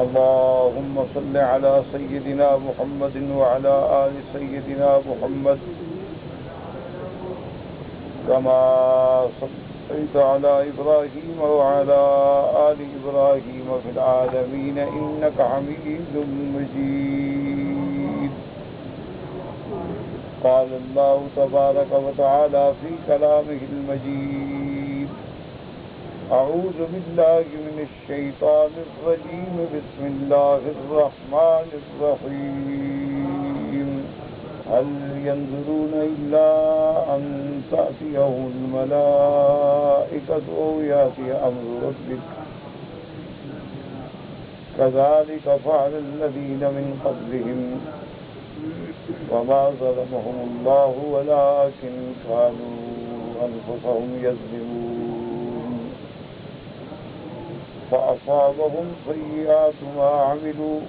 اللهم صل على سيدنا محمد وعلى آل سيدنا محمد كما صليت على إبراهيم وعلى آل إبراهيم في العالمين إنك حميد مجيد. قال الله تبارك وتعالى في كلامه المجيد: أعوذ بالله من الشيطان الرجيم. بسم الله الرحمن الرحيم. هل ينظرون إلا أن تأتيهم الملائكة أو يأتي أمر ربك كذلك فعل الذين من قبلهم وما ظلمهم الله ولكن كانوا أنفسهم يظلمون. فأصابهم سيئات ما عملوا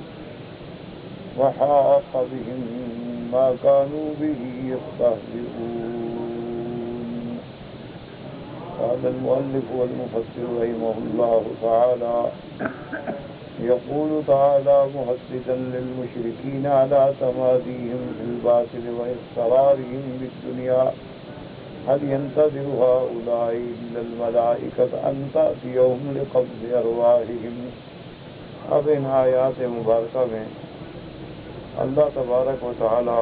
وحاق بهم ما كانوا به يستهزئون. قال المؤلف والمفسر رحمه الله تعالى: يقول تعالى محددا للمشركين على تماديهم في الباطل واصرارهم بالدنيا: هل ينتظر هؤلاء إلا الملائكة أن تأتيهم لقبض أرواحهم. اب ان آیات مبارکہ میں اللہ تبارک و تعالی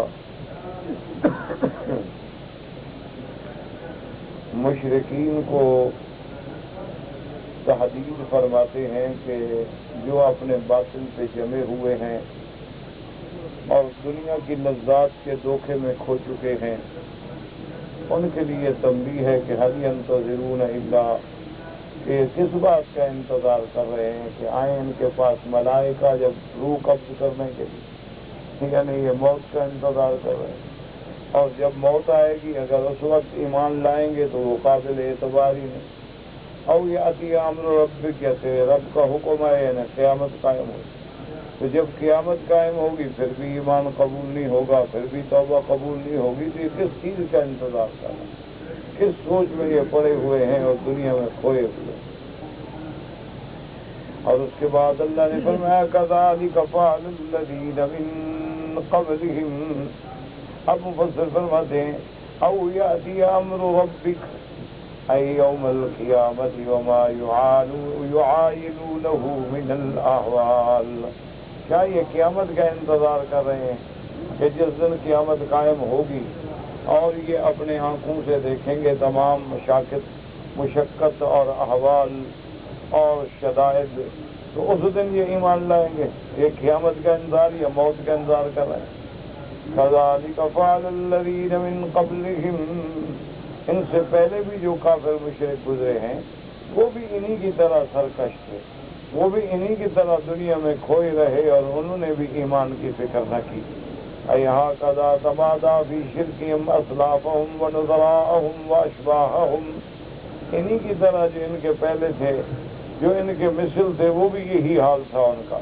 مشرکین کو تحدید فرماتے ہیں کہ جو اپنے باطل پہ جمے ہوئے ہیں اور دنیا کی لذات کے دھوکے میں کھو چکے ہیں، ان کے لیے تنبیہ ہے کہ هل ينتظرون الا، کہ کس بات کا انتظار کر رہے ہیں کہ آئیں ان کے پاس ملائکہ جب روح قبض کرنے کے لیے، یعنی یہ موت کا انتظار کر رہے ہیں، اور جب موت آئے گی اگر اس وقت ایمان لائیں گے تو وہ قابل اعتبار ہی نہیں. او یاتی امر ربک، کہتے رب کا حکم ہے یعنی قیامت قائم ہوگی، تو جب قیامت قائم ہوگی پھر بھی ایمان قبول نہیں ہوگا، پھر بھی توبہ قبول نہیں ہوگی، تو یہ کس چیز کا انتظار کر رہے ہیں؟ کس سوچ میں یہ پڑے ہوئے ہیں اور دنیا میں کھوئے ہوئے ہیں؟ اور اس کے بعد اللہ نے فرمایا: کذالک فعل الذین من قبلہم. اب مفسر فرماتے ہیں: او یاتی امر ربک ای یوم القیامت وما یعاینونہ من الاحوال. کیا یہ قیامت کا انتظار کر رہے ہیں کہ جس دن قیامت قائم ہوگی اور یہ اپنے آنکھوں سے دیکھیں گے تمام مشقت اور احوال اور شدائد، تو اس دن یہ ایمان لائیں گے؟ یہ قیامت کا انتظار یا موت کا انتظار کر رہے ہیں. کذالک فعل الذین من قبلہم. ان سے پہلے بھی جو کافر مشرک گزرے ہیں وہ بھی انہی کی طرح سرکش تھے، وہ بھی انہی کی طرح دنیا میں کھوئے رہے اور انہوں نے بھی ایمان کی فکر نہ کی. ایہا قضا تمادا فی شرکہم اسلافہم ونظراءہم واشباہہم. انہی کی طرح جو ان کے پہلے تھے، جو ان کے مثل تھے، وہ بھی یہی حال تھا ان کا.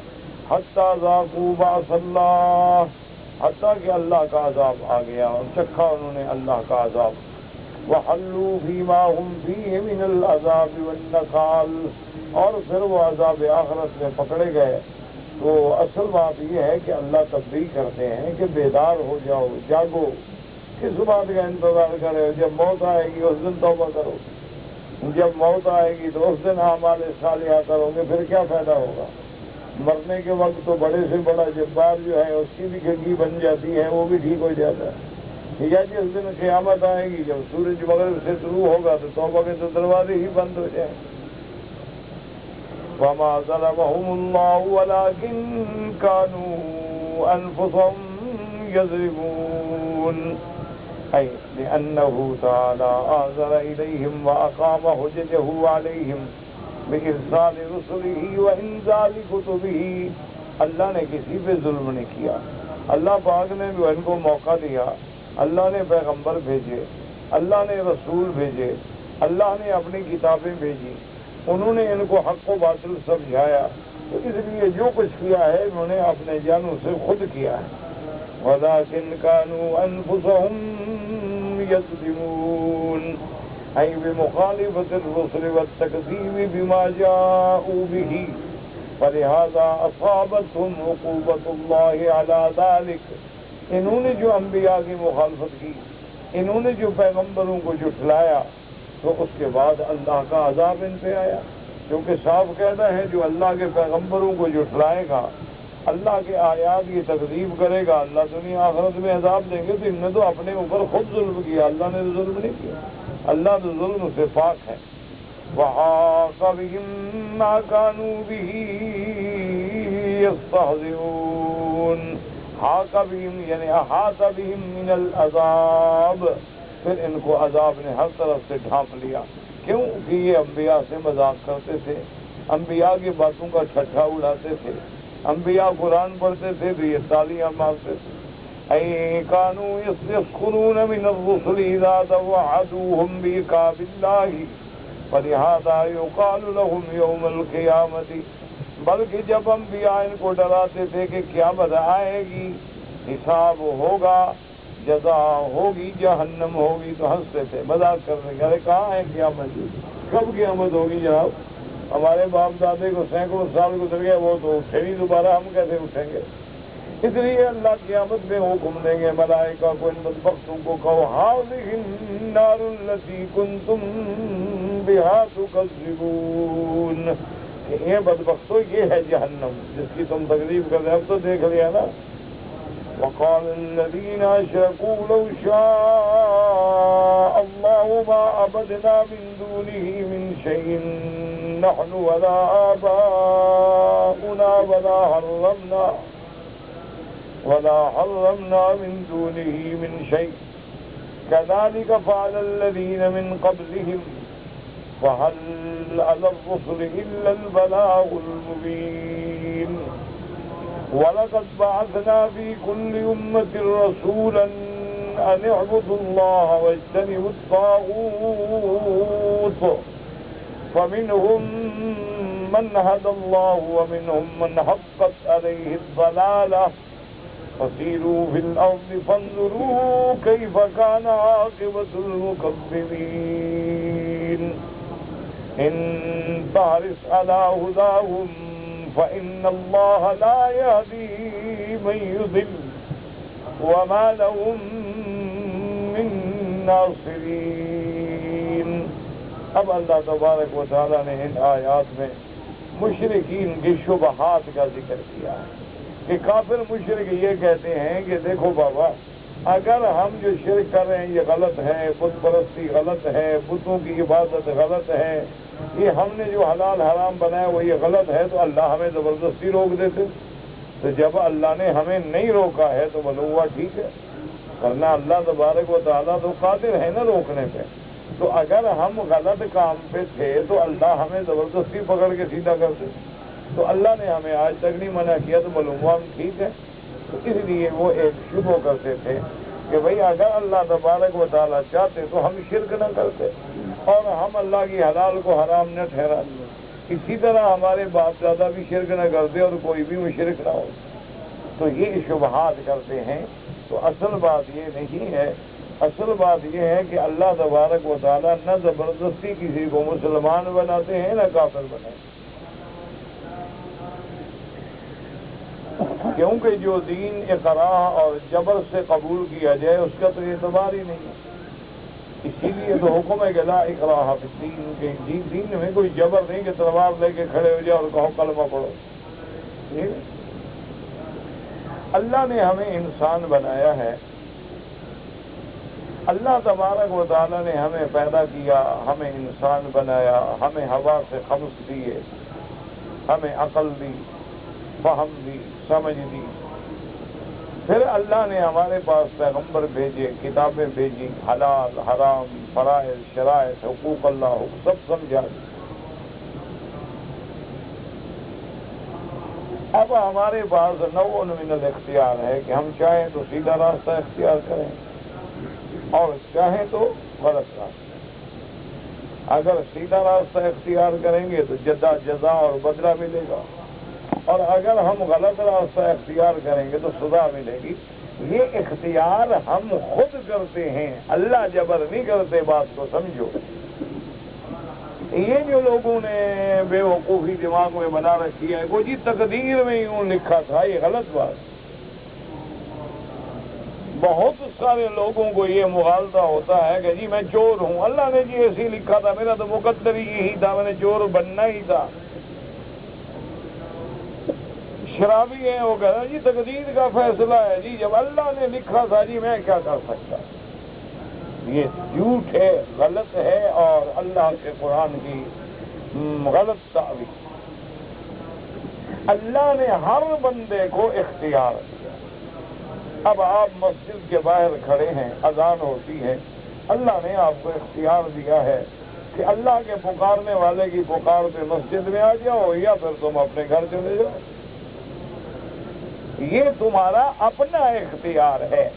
حتیٰ ذاقوا بأس اللہ، حتیٰ کہ اللہ کا عذاب آ گیا اور چکھا انہوں نے اللہ کا عذاب. وحلوا فیما ہم فیہ من العذاب والنکال، اور پھر وہ عذاب آخرت میں پکڑے گئے. تو اصل بات یہ ہے کہ اللہ تنبیہ کرتے ہیں کہ بیدار ہو جاؤ، جاگو. کس بات کا انتظار کرے؟ جب موت آئے گی اس دن توبہ کرو، جب موت آئے گی تو اس دن اعمال صالحہ کرو گے، پھر کیا فائدہ ہوگا؟ مرنے کے وقت تو بڑے سے بڑا جبار جو ہے اس کی بھی کھڑکی بن جاتی ہے، وہ بھی ٹھیک ہو جاتا ہے. یا جس دن قیامت آئے گی جب سورج مغرب سے طلوع ہوگا تو توبہ کے تو دروازے ہی بند ہو جائیں. وما ظلمهم اللہ ولكن كانوا انفسهم يظلمون. أي لأنه تعالى آذر إليهم وأقام حجته عليهم بإرسال رسله وإنزال كتبه. اللہ نے کسی پہ ظلم نہیں کیا، اللہ پاک نے جو ان کو موقع دیا، اللہ نے پیغمبر بھیجے، اللہ نے رسول بھیجے، اللہ نے اپنی کتابیں بھیجی، انہوں نے ان کو حق و باطل سمجھایا، تو اس لیے جو کچھ کیا ہے انہوں نے اپنے جانوں سے خود کیا ہے. وَلَٰكِنْ كَانُوا أَنفُسَهُمْ يَظْلِمُونَ أي بمخالفة الرسل والتكذيب بما جاءوا به. فلہذا اصابتہم عقوبۃ اللہ علی ذلک، انہوں نے جو انبیاء کی مخالفت کی، انہوں نے جو پیغمبروں کو جھٹلایا، تو اس کے بعد اللہ کا عذاب ان پہ آیا، کیونکہ صاف کہنا ہے جو اللہ کے پیغمبروں کو جھٹلائے گا، اللہ کے آیات کی تکذیب کرے گا، اللہ دنیا آخرت میں عذاب دیں گے۔ تو ان نے تو اپنے اوپر خود ظلم کیا، اللہ نے تو ظلم نہیں کیا، اللہ تو ظلم سے پاک ہے۔ وَحَاقَ بِهِم مَّا كَانُوا بِهِ يَسْتَهْزِئُونَ، حاق بہم یعنی احاط بہم من العذاب، پھر ان کو عذاب نے ہر طرف سے ڈھانپ لیا۔ کیوں کہ یہ انبیاء سے مذاق کرتے تھے، انبیاء کی باتوں کا ٹھٹھا اڑاتے تھے، انبیاء قرآن پڑھتے تھے تو یہ تالیاں مارتے تھے۔ اَن كَانُوا يَسْتَسْخِرُونَ مِنَ الرُّسُلِ إِذَا تَوَعَدُوهُمْ بِعِقَابِ اللَّهِ فَلِهَذَا يُقَالُ لَهُمْ يَوْمَ الْقِيَامَةِ، بلکہ جب انبیاء ان کو ڈراتے تھے کہ قیامت آئے گی، حساب ہوگا، جزا ہوگی، جہنم ہوگی، تو ہنستے تھے، مذاق کرنے کے، ارے کہاں ہے قیامت؟ کب قیامت ہوگی جناب؟ ہمارے باپ دادے کو سینکڑوں سال گزر گئے، وہ تو اٹھے نہیں دوبارہ، ہم کیسے اٹھیں گے؟ اس لیے اللہ قیامت میں حکم دیں گے ملائکہ کو، ان بدبختوں کو کہو هذه النار التي كنتم بها تكذبون، کہ یہ بدبختو یہ ہے جہنم جس کی تم تکذیب کر رہے، اب تو دیکھ لیا نا۔ وقال الذين اشركوا لو شاء الله ما عبدنا من دونه من شيء نحن ولا آباؤنا ولا حرمنا من دونه من شيء كذلك فعل الذين من قبلهم فهل على الرسل إلا البلاغ المبين وَلَقَدْ بَعَثْنَا فِي كُلِّ أُمَّةٍ رَسُولًا أَنِ اعْبُدُوا اللَّهَ وَاجْتَنِبُوا الطَّاغُوتَ فَمِنْهُمْ مَنْ هَدَى اللَّهُ وَمِنْهُمْ مَنْ حَقَّتْ عَلَيْهِ الضَّلَالَةُ فَسِيرُوا فِي الْأَرْضِ فَانظُرُوا كَيْفَ كَانَ عَاقِبَةُ الْمُكَذِّبِينَ إِن تَحْرِصْ عَلَى هُدَاهُمْ فَإِنَّ اللَّهَ لَا يَهْدِي مَن يُضِلُّ وَمَا لَهُم مِّن نَّاصِرِينَ۔ اب اللہ تبارک و تعالیٰ نے ان آیات میں مشرکین کی شبہات کا ذکر کیا ہے کہ کافر مشرک یہ کہتے ہیں کہ دیکھو بابا، اگر ہم جو شرک کر رہے ہیں یہ غلط ہے، بت پرستی غلط ہے، بتوں کی عبادت غلط ہے، یہ ہم نے جو حلال حرام بنایا وہ یہ غلط ہے، تو اللہ ہمیں زبردستی روک دیتے۔ تو جب اللہ نے ہمیں نہیں روکا ہے تو بولو ہوا ٹھیک ہے، ورنہ اللہ تبارک و تعالیٰ تو قادر ہے نا روکنے پہ۔ تو اگر ہم غلط کام پہ تھے تو اللہ ہمیں زبردستی پکڑ کے سیدھا کرتے، تو اللہ نے ہمیں آج تک نہیں منع کیا، تو بولو ہوا ہم ٹھیک ہے۔ تو اس لیے وہ ایک شبہ کرتے تھے کہ بھئی اگر اللہ تبارک و تعالیٰ چاہتے تو ہم شرک نہ کرتے اور ہم اللہ کی حلال کو حرام نہ ٹھہراتے، اسی طرح ہمارے باپ دادا بھی شرک نہ کرتے اور کوئی بھی مشرک نہ ہو۔ تو یہ شبہات کرتے ہیں۔ تو اصل بات یہ نہیں ہے، اصل بات یہ ہے کہ اللہ تبارک و تعالیٰ نہ زبردستی کسی کو مسلمان بناتے ہیں نہ کافر بناتے، کیونکہ جو دین اقراء اور جبر سے قبول کیا جائے اس کا تو اعتبار ہی نہیں ہے۔ اسی لیے تو حکم ہے کہ لا اکراہ فی الدین، کہ دین میں کوئی جبر نہیں کہ تلوار لے کے کھڑے ہو جاؤ اور کہو کلمہ پڑھو۔ اللہ نے ہمیں انسان بنایا ہے، اللہ تبارک و تعالیٰ نے ہمیں پیدا کیا، ہمیں انسان بنایا، ہمیں ہوا سے خمس دیے، ہمیں عقل دی، فہم دی، سمجھ دی، پھر اللہ نے ہمارے پاس پیغمبر بھیجے، کتابیں بھیجی، حلال حرام فرائض شرائط حقوق اللہ سب سمجھا دی۔ اب ہمارے پاس نوع من الاختیار ہے کہ ہم چاہیں تو سیدھا راستہ اختیار کریں اور چاہیں تو غلط راستہ۔ اگر سیدھا راستہ اختیار کریں گے تو جزا اور بدلہ ملے گا، اور اگر ہم غلط راستہ اختیار کریں گے تو سزا ملے گی۔ یہ اختیار ہم خود کرتے ہیں، اللہ جبر نہیں کرتے، بات کو سمجھو۔ یہ جو لوگوں نے بیوقوفی دماغ میں بنا رکھی ہے وہ جی تقدیر میں یوں لکھا تھا، یہ غلط بات۔ بہت سارے لوگوں کو یہ مغالطہ ہوتا ہے کہ جی میں چور ہوں، اللہ نے جی ایسے ہی لکھا تھا، میرا تو مقدر ہی یہی تھا، میں نے چور بننا ہی تھا۔ شرابی ہے وہ کہہ رہا جی تقدیر کا فیصلہ ہے جی، جب اللہ نے لکھا تھا جی میں کیا کر سکتا۔ یہ جھوٹ ہے، غلط ہے، اور اللہ کے قرآن کی غلط تعبیر۔ اللہ نے ہر بندے کو اختیار دیا۔ اب آپ مسجد کے باہر کھڑے ہیں، اذان ہوتی ہے، اللہ نے آپ کو اختیار دیا ہے کہ اللہ کے پکارنے والے کی پکار پہ مسجد میں آ جاؤ یا پھر تم اپنے گھر چلے جاؤ۔ یہ تمہارا اپنا اختیار ہے،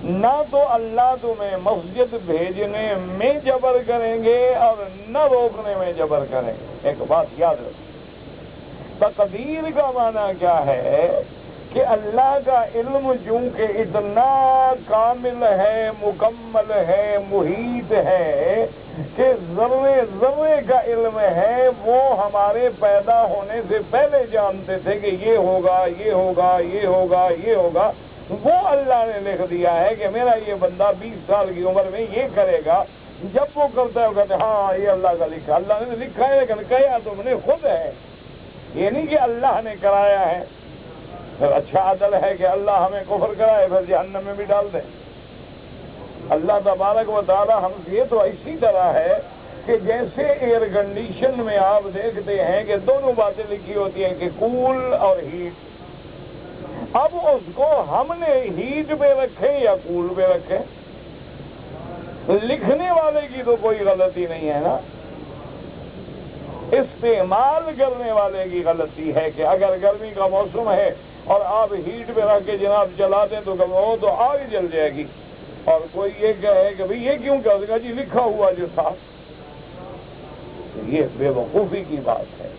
نہ تو اللہ تمہیں مسجد بھیجنے میں جبر کریں گے اور نہ روکنے میں جبر کریں گے۔ ایک بات یاد رکھو، تقدیر کا معنی کیا ہے کہ اللہ کا علم چونکہ اتنا کامل ہے، مکمل ہے، محیط ہے کہ ذرے ذرے کا علم ہے، وہ ہمارے پیدا ہونے سے پہلے جانتے تھے کہ یہ ہوگا، یہ ہوگا، یہ ہوگا، یہ ہوگا۔ وہ اللہ نے لکھ دیا ہے کہ میرا یہ بندہ 20 سال کی عمر میں یہ کرے گا۔ جب وہ کرتا ہے وہ کہتے ہیں ہاں یہ اللہ کا لکھا، اللہ نے لکھا ہے لیکن کہا تم نے خود ہے، یہ نہیں کہ اللہ نے کرایا ہے۔ پھر اچھا عدل ہے کہ اللہ ہمیں کفر کرائے پھر جہنم میں بھی ڈال دے۔ اللہ تبارک و تعالی ہم یہ تو اسی طرح ہے کہ جیسے ایئر کنڈیشن میں آپ دیکھتے ہیں کہ دونوں باتیں لکھی ہوتی ہیں کہ کول اور ہیٹ۔ اب اس کو ہم نے ہیٹ پہ رکھے یا کول پہ رکھے، لکھنے والے کی تو کوئی غلطی نہیں ہے نا، استعمال کرنے والے کی غلطی ہے کہ اگر گرمی کا موسم ہے اور آپ ہیٹ پہ رکھ کے جناب چلا دیں تو وہ تو آگ جل جائے گی، اور کوئی یہ کہے کہ بھئی یہ کیوں کہہ گا جی لکھا ہوا جو تھا۔ یہ بے وقوفی کی بات ہے۔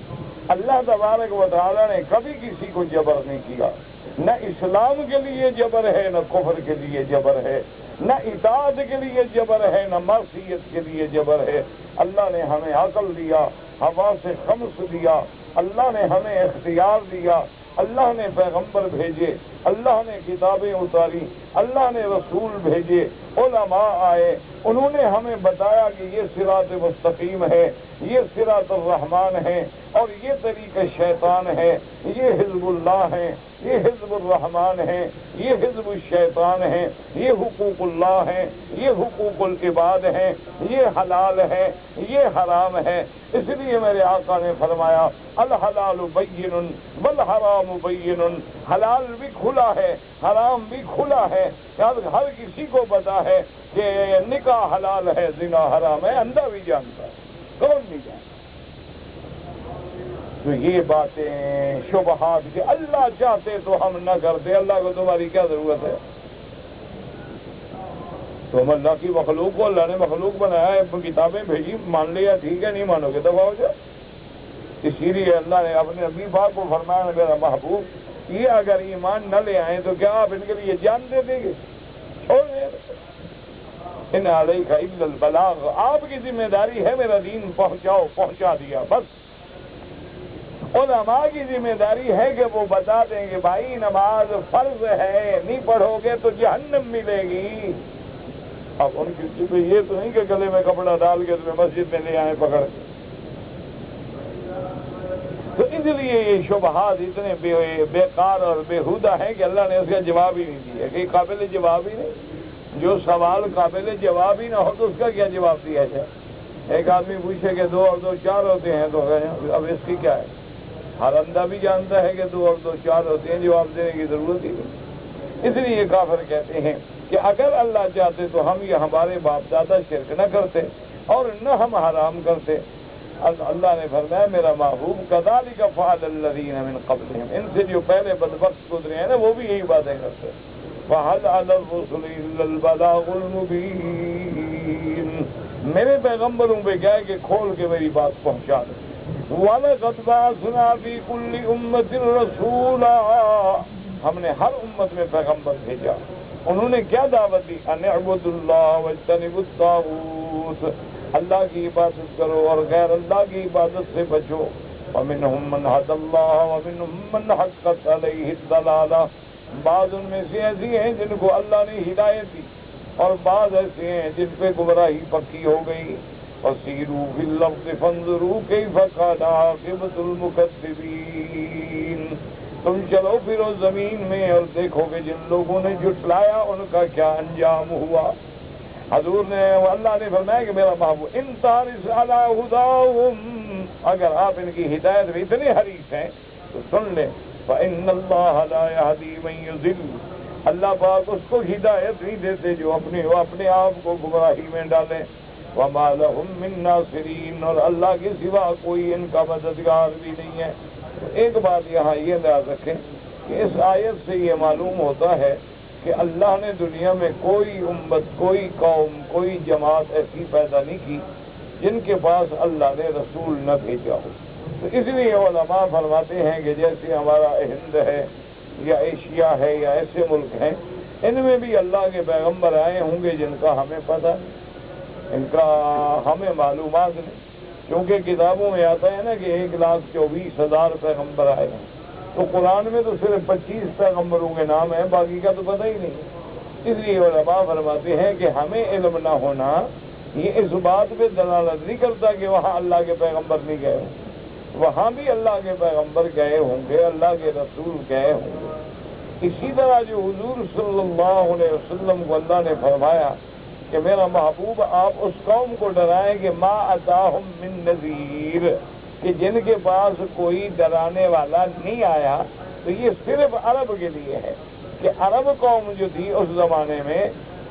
اللہ تبارک و تعالیٰ نے کبھی کسی کو جبر نہیں کیا، نہ اسلام کے لیے جبر ہے، نہ کفر کے لیے جبر ہے، نہ اطاعت کے لیے جبر ہے، نہ معصیت کے لیے جبر ہے۔ اللہ نے ہمیں عقل دیا، حواس خمس دیا، اللہ نے ہمیں اختیار دیا، اللہ نے پیغمبر بھیجے، اللہ نے کتابیں اتاری، اللہ نے رسول بھیجے، علماء آئے، انہوں نے ہمیں بتایا کہ یہ صراط مستقیم ہے، یہ صراط الرحمن ہے، اور یہ طریق شیطان ہے، یہ حزب اللہ ہے، یہ حزب الرحمن ہے، یہ حزب الشیطان ہے، یہ حقوق اللہ ہے، یہ حقوق العباد ہے، یہ حلال ہے، یہ حرام ہے۔ اس لیے میرے آقا نے فرمایا الحلال بین والحرام بین، حلال بھی کھلا ہے، حرام بھی کھلا ہے۔ ہر کسی کو پتا ہے کہ نکاح حلال ہے، زنا حرام ہے، اندھا بھی جانتا ہے، کون نہیں جانتا۔ تو یہ باتیں شبہات کہ اللہ چاہتے تو ہم نہ کرتے، اللہ کو تمہاری کیا ضرورت ہے؟ تم اللہ کی مخلوق کو، اللہ نے مخلوق بنایا ہے، کتابیں بھیجی، مان لیا ٹھیک ہے، نہیں مانو گے دفعہ ہو جائے۔ اسی لیے اللہ نے اپنے نبی پاک کو فرمایا میرا محبوب یہ اگر ایمان نہ لے آئیں تو کیا آپ ان کے لیے جان دے دیں گے؟ ان علیک الا البلاغ، آپ کی ذمہ داری ہے میرا دین پہنچاؤ، پہنچا دیا بس۔ علماء کی ذمہ داری ہے کہ وہ بتا دیں کہ بھائی نماز فرض ہے، نہیں پڑھو گے تو جہنم ملے گی۔ اب ان کی یہ تو نہیں کہ گلے میں کپڑا ڈال کے تمہیں مسجد میں لے آئیں پکڑ کے۔ تو اس لیے یہ شبہات اتنے بیکار اور بےہودہ ہیں کہ اللہ نے اس کا جواب ہی نہیں دیا، کہ قابل جواب ہی نہیں۔ جو سوال قابل جواب ہی نہ ہو تو اس کا کیا جواب دیا جائے؟ ایک آدمی پوچھے کہ 2 اور 2 4 ہوتے ہیں تو اب اس کی کیا ہے؟ ہر اندھا بھی جانتا ہے کہ 2 اور 2 4 ہوتے ہیں، جواب دینے کی ضرورت ہی نہیں۔ اس لیے کافر کہتے ہیں کہ اگر اللہ چاہتے تو ہم یہ ہمارے باپ دادا شرک نہ کرتے اور نہ ہم حرام کرتے۔ اللہ نے فرمایا میرا محبوب کذالک فعل الذین من قبلہم، ان سے جو پہلے بدبخت گزرے ہیں نا وہ بھی یہی باتیں کرتے۔ فَهَلْ عَلَى الرُّسُلِ إِلَّا الْبَلَاغُ الْمُبِينُ، میرے پیغمبروں پہ کیا ہے کہ کھول کے میری بات پہنچا دیں۔ وَلَقَدْ بَعَثْنَا فِي كُلِّ أُمَّةٍ رَسُولًا، ہم نے ہر امت میں پیغمبر بھیجا، انہوں نے کیا دعوت دی؟ أَنِ اعْبُدُوا اللَّهَ وَاجْتَنِبُوا الطَّاغُوتَ، اللہ کی عبادت کرو اور غیر اللہ کی عبادت سے بچو۔ وَمِنْهُمْ مَنْ هَدَى اللَّهَ وَمِنْهُمْ مَنْ حَقَّتْ عَلَيْهِ الضَّلَالَةُ، بعض ان میں سے ایسی ہیں جن کو اللہ نے ہدایت دی اور بعض ایسے ہیں جن پہ گمراہی پکی ہو گئی۔ وَسِيرُوا فِي الْأَرْضِ فَانظُرُوا كَيْفَ كَانَ عَاقِبَةُ الْمُكَذِّبِينَ، تم چلو پھرو زمین میں اور دیکھو کہ جن لوگوں نے جھٹلایا ان کا کیا انجام ہوا۔ حضور نے اللہ نے فرمایا کہ میرا محبوب ان تارس علی ہداہم، اگر آپ ان کی ہدایت میں اتنے حریص ہیں تو سن لیں، فإن اللہ لا یہدی من یضل، اللہ پاک اس کو ہدایت نہیں دیتے جو اپنے آپ کو گمراہی میں ڈالیں۔ وما لہم من ناصرین، اور اللہ کے سوا کوئی ان کا مددگار بھی نہیں ہے۔ تو ایک بات یہاں یہ یاد رکھیں کہ اس آیت سے یہ معلوم ہوتا ہے کہ اللہ نے دنیا میں کوئی امت، کوئی قوم، کوئی جماعت ایسی پیدا نہیں کی جن کے پاس اللہ نے رسول نہ بھیجا ہو۔ تو اس لیے علماء فرماتے ہیں کہ جیسے ہمارا ہند ہے یا ایشیا ہے یا ایسے ملک ہیں، ان میں بھی اللہ کے پیغمبر آئے ہوں گے جن کا ہمیں پتہ، ان کا ہمیں معلومات نہیں، کیونکہ کتابوں میں آتا ہے نا کہ 1,24,000 پیغمبر آئے ہیں، تو قرآن میں تو صرف 25 پیغمبروں کے نام ہیں، باقی کا تو پتہ ہی نہیں۔ اس لیے علماء فرماتے ہیں کہ ہمیں علم نہ ہونا یہ اس بات پہ دلالت نہیں کرتا کہ وہاں اللہ کے پیغمبر نہیں گئے ہوں، وہاں بھی اللہ کے پیغمبر گئے ہوں گے، اللہ کے رسول گئے ہوں گے۔ اسی طرح جو حضور صلی اللہ علیہ وسلم کو اللہ نے فرمایا کہ میرا محبوب آپ اس قوم کو ڈرائیں کہ ما اتاہم من نذیر، کہ جن کے پاس کوئی ڈرانے والا نہیں آیا، تو یہ صرف عرب کے لیے ہے کہ عرب قوم جو تھی اس زمانے میں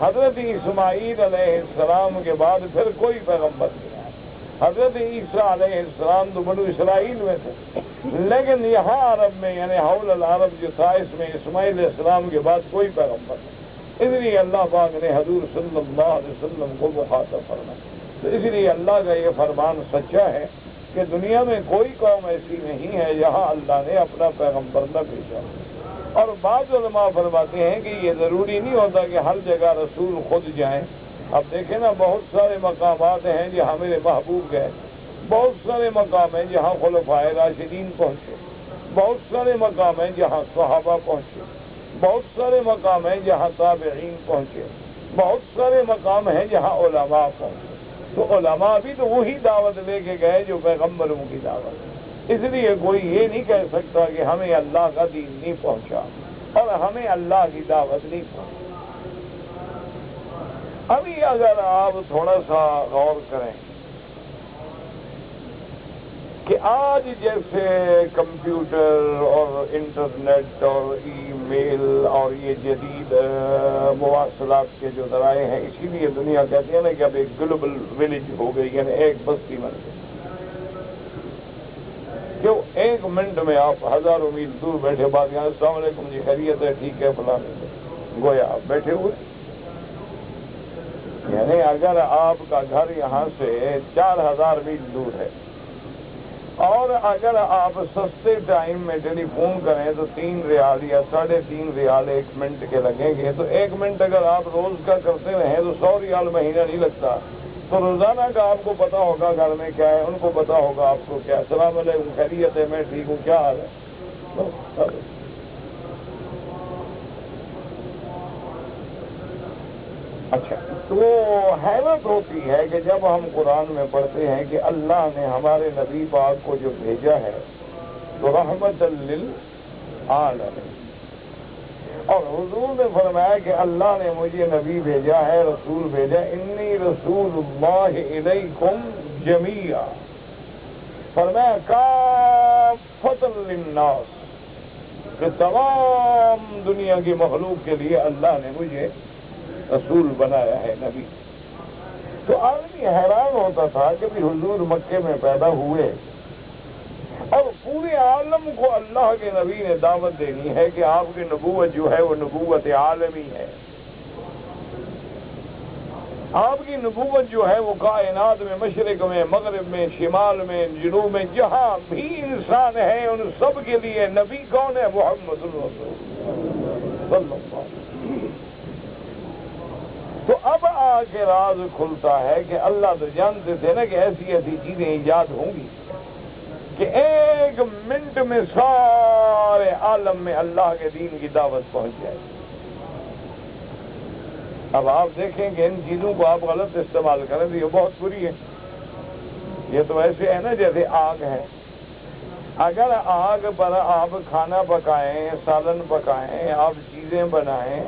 حضرت اسماعیل علیہ السلام کے بعد پھر کوئی پیغمبر نہیں آیا۔ حضرت عیسیٰ علیہ السلام تو بنو اسرائیل میں تھے، لیکن یہاں عرب میں یعنی حول العرب جو تھا اس میں اسماعیل علیہ السلام کے بعد کوئی پیغمبر نہیں۔ اس لیے اللہ پاک نے حضور صلی اللہ علیہ وسلم کو مخاطب فرمایا۔ تو اس لیے اللہ کا یہ فرمان سچا ہے کہ دنیا میں کوئی قوم ایسی نہیں ہے جہاں اللہ نے اپنا پیغمبر نہ بھیجا۔ اور بعض علماء فرماتے ہیں کہ یہ ضروری نہیں ہوتا کہ ہر جگہ رسول خود جائیں۔ اب دیکھیں نا، بہت سارے مقامات ہیں جہاں میرے محبوب گئے، بہت سارے مقام ہیں جہاں خلفائے راشدین پہنچے، بہت سارے مقام ہیں جہاں صحابہ پہنچے، بہت سارے مقام ہیں جہاں تابعین پہنچے، بہت سارے مقام ہیں جہاں علماء پہنچے۔ تو علماء بھی تو وہی دعوت لے کے گئے جو پیغمبروں کی دعوت۔ اس لیے کوئی یہ نہیں کہہ سکتا کہ ہمیں اللہ کا دین نہیں پہنچا اور ہمیں اللہ کی دعوت نہیں پہنچی۔ ابھی اگر آپ تھوڑا سا غور کریں کہ آج جیسے کمپیوٹر اور انٹرنیٹ اور ای میل اور یہ جدید مواصلات کے جو ذرائع ہیں، اسی لیے دنیا کہتی ہے نا کہ اب ایک گلوبل ولیج ہو گئی، یعنی ایک بستی بن گئی۔ جو 1 منٹ میں آپ ہزاروں میل دور بیٹھے بات یہاں السلام علیکم جی خیریت ہے، ٹھیک ہے فلاں، گویا آپ بیٹھے ہوئے۔ یعنی اگر آپ کا گھر یہاں سے 4,000 میل دور ہے اور اگر آپ سستے ٹائم میں ٹیلی فون کریں تو 3 ریال یا 3.5 ریال 1 منٹ کے لگیں گے، تو 1 منٹ اگر آپ روز کا کرتے رہیں تو 100 ریال مہینہ نہیں لگتا۔ تو روزانہ کا آپ کو پتا ہوگا گھر میں کیا ہے، ان کو پتا ہوگا آپ کو کیا، السلام علیکم خیریت ہے، میں ٹھیک ہوں، کیا حال ہے۔ اچھا، تو حیرت ہوتی ہے کہ جب ہم قرآن میں پڑھتے ہیں کہ اللہ نے ہمارے نبی پاک کو جو بھیجا ہے تو رحمت للعالمین، اور حضور نے فرمایا کہ اللہ نے مجھے نبی بھیجا ہے، رسول بھیجا، انی رسول اللہ الیکم جمیعا، فرمایا کافۃ للناس، کہ تمام دنیا کی مخلوق کے لیے اللہ نے مجھے رسول بنایا ہے، نبی۔ تو آدمی حیران ہوتا تھا کہ بھی حضور مکے میں پیدا ہوئے اور پورے عالم کو اللہ کے نبی نے دعوت دینی ہے کہ آپ کی نبوت جو ہے وہ نبوت عالمی ہے، آپ کی نبوت جو ہے وہ کائنات میں، مشرق میں، مغرب میں، شمال میں، جنوب میں، جہاں بھی انسان ہے ان سب کے لیے نبی کون ہے؟ محمد رسول اللہ صلی اللہ علیہ وسلم۔ تو اب آ کے راز کھلتا ہے کہ اللہ تو جانتے تھے نا کہ ایسی ایسی چیزیں ایجاد ہوں گی کہ ایک منٹ میں سارے عالم میں اللہ کے دین کی دعوت پہنچ جائے. اب آپ دیکھیں کہ ان چیزوں کو آپ غلط استعمال کریں تو یہ بہت بری ہے. یہ تو ایسے ہے نا جیسے آگ ہے. اگر آگ پر آپ کھانا پکائیں، سالن پکائیں، آپ چیزیں بنائیں،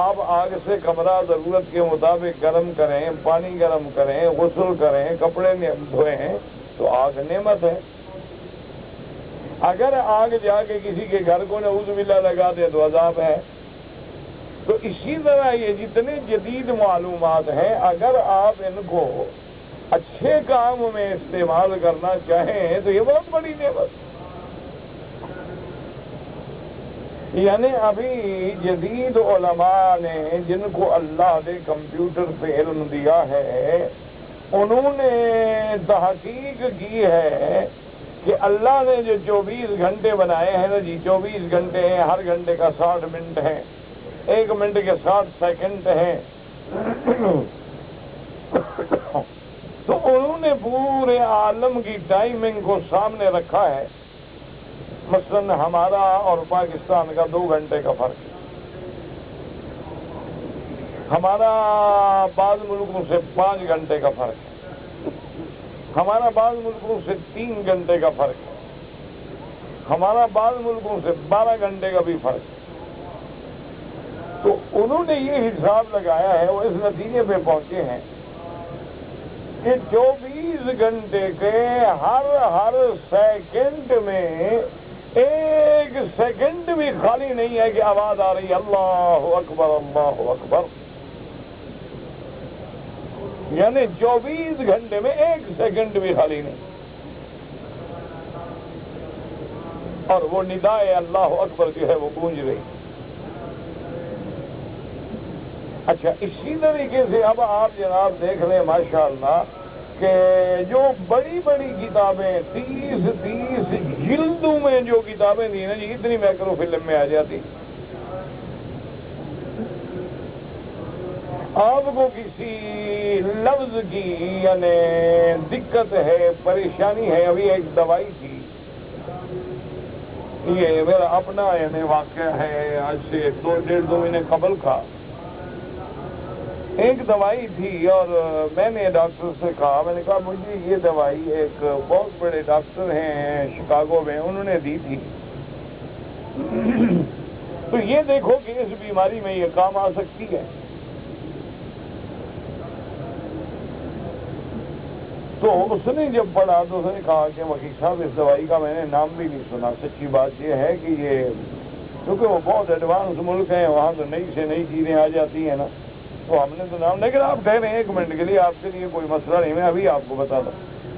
آپ آگ سے کمرہ ضرورت کے مطابق گرم کریں، پانی گرم کریں، غسل کریں، کپڑے دھوئیں تو آگ نعمت ہے. اگر آگ جا کے کسی کے گھر کو نعوذ باللہ لگا دے تو عذاب ہے. تو اسی طرح یہ جتنے جدید معلومات ہیں اگر آپ ان کو اچھے کام میں استعمال کرنا چاہیں تو یہ بہت بڑی نعمت. یعنی ابھی جدید علماء نے جن کو اللہ نے کمپیوٹر پہ علم دیا ہے انہوں نے تحقیق کی ہے کہ اللہ نے جو 24 گھنٹے بنائے ہیں نا جی 24 گھنٹے ہیں، ہر گھنٹے کا 60 منٹ ہے، 1 منٹ کے 60 سیکنڈ ہیں. تو انہوں نے پورے عالم کی ٹائمنگ کو سامنے رکھا ہے. مثلا ہمارا اور پاکستان کا 2 گھنٹے کا فرق ہے. ہمارا بعض ملکوں سے 5 گھنٹے کا فرق ہے. ہمارا بعض ملکوں سے 3 گھنٹے کا فرق ہے. ہمارا بعض ملکوں سے 12 گھنٹے کا بھی فرق ہے. تو انہوں نے یہ حساب لگایا ہے، وہ اس نتیجے پہ پہنچے ہیں کہ 24 گھنٹے کے ہر سیکنڈ میں 1 سیکنڈ بھی خالی نہیں ہے کہ آواز آ رہی ہے اللہ اکبر اللہ اکبر. یعنی 24 گھنٹے میں 1 سیکنڈ بھی خالی نہیں. اور وہ ندائے اللہ اکبر جو ہے وہ گونج رہی. اچھا اسی طریقے سے اب آپ جناب دیکھ لیں ماشاءاللہ کہ جو بڑی بڑی کتابیں 30 جلدوں میں جو کتابیں تھیں نا جی اتنی مائکرو فلم میں آ جاتی. آپ کو کسی لفظ کی یعنی دقت ہے، پریشانی ہے. ابھی ایک دوائی تھی، یہ میرا اپنا یعنی واقعہ ہے، آج سے 2-1.5 مہینے قبل کا. ایک دوائی تھی اور میں نے ڈاکٹر سے کہا، میں نے کہا مجھے یہ دوائی ایک بہت بڑے ڈاکٹر ہیں شکاگو میں انہوں نے دی تھی، تو یہ دیکھو کہ اس بیماری میں یہ کام آ سکتی ہے. تو اس نے جب پڑھا تو اس نے کہا کہ وکیل صاحب اس دوائی کا میں نے نام بھی نہیں سنا. سچی بات یہ ہے کہ یہ کیونکہ وہ بہت ایڈوانس ملک ہیں، وہاں تو نئی سے نئی چیزیں آ جاتی ہیں نا، تو ہم نے تو نام. لیکن آپ کہہ رہے ہیں 1 منٹ کے لیے آپ کے لیے کوئی مسئلہ نہیں، میں ابھی آپ کو بتا دوں.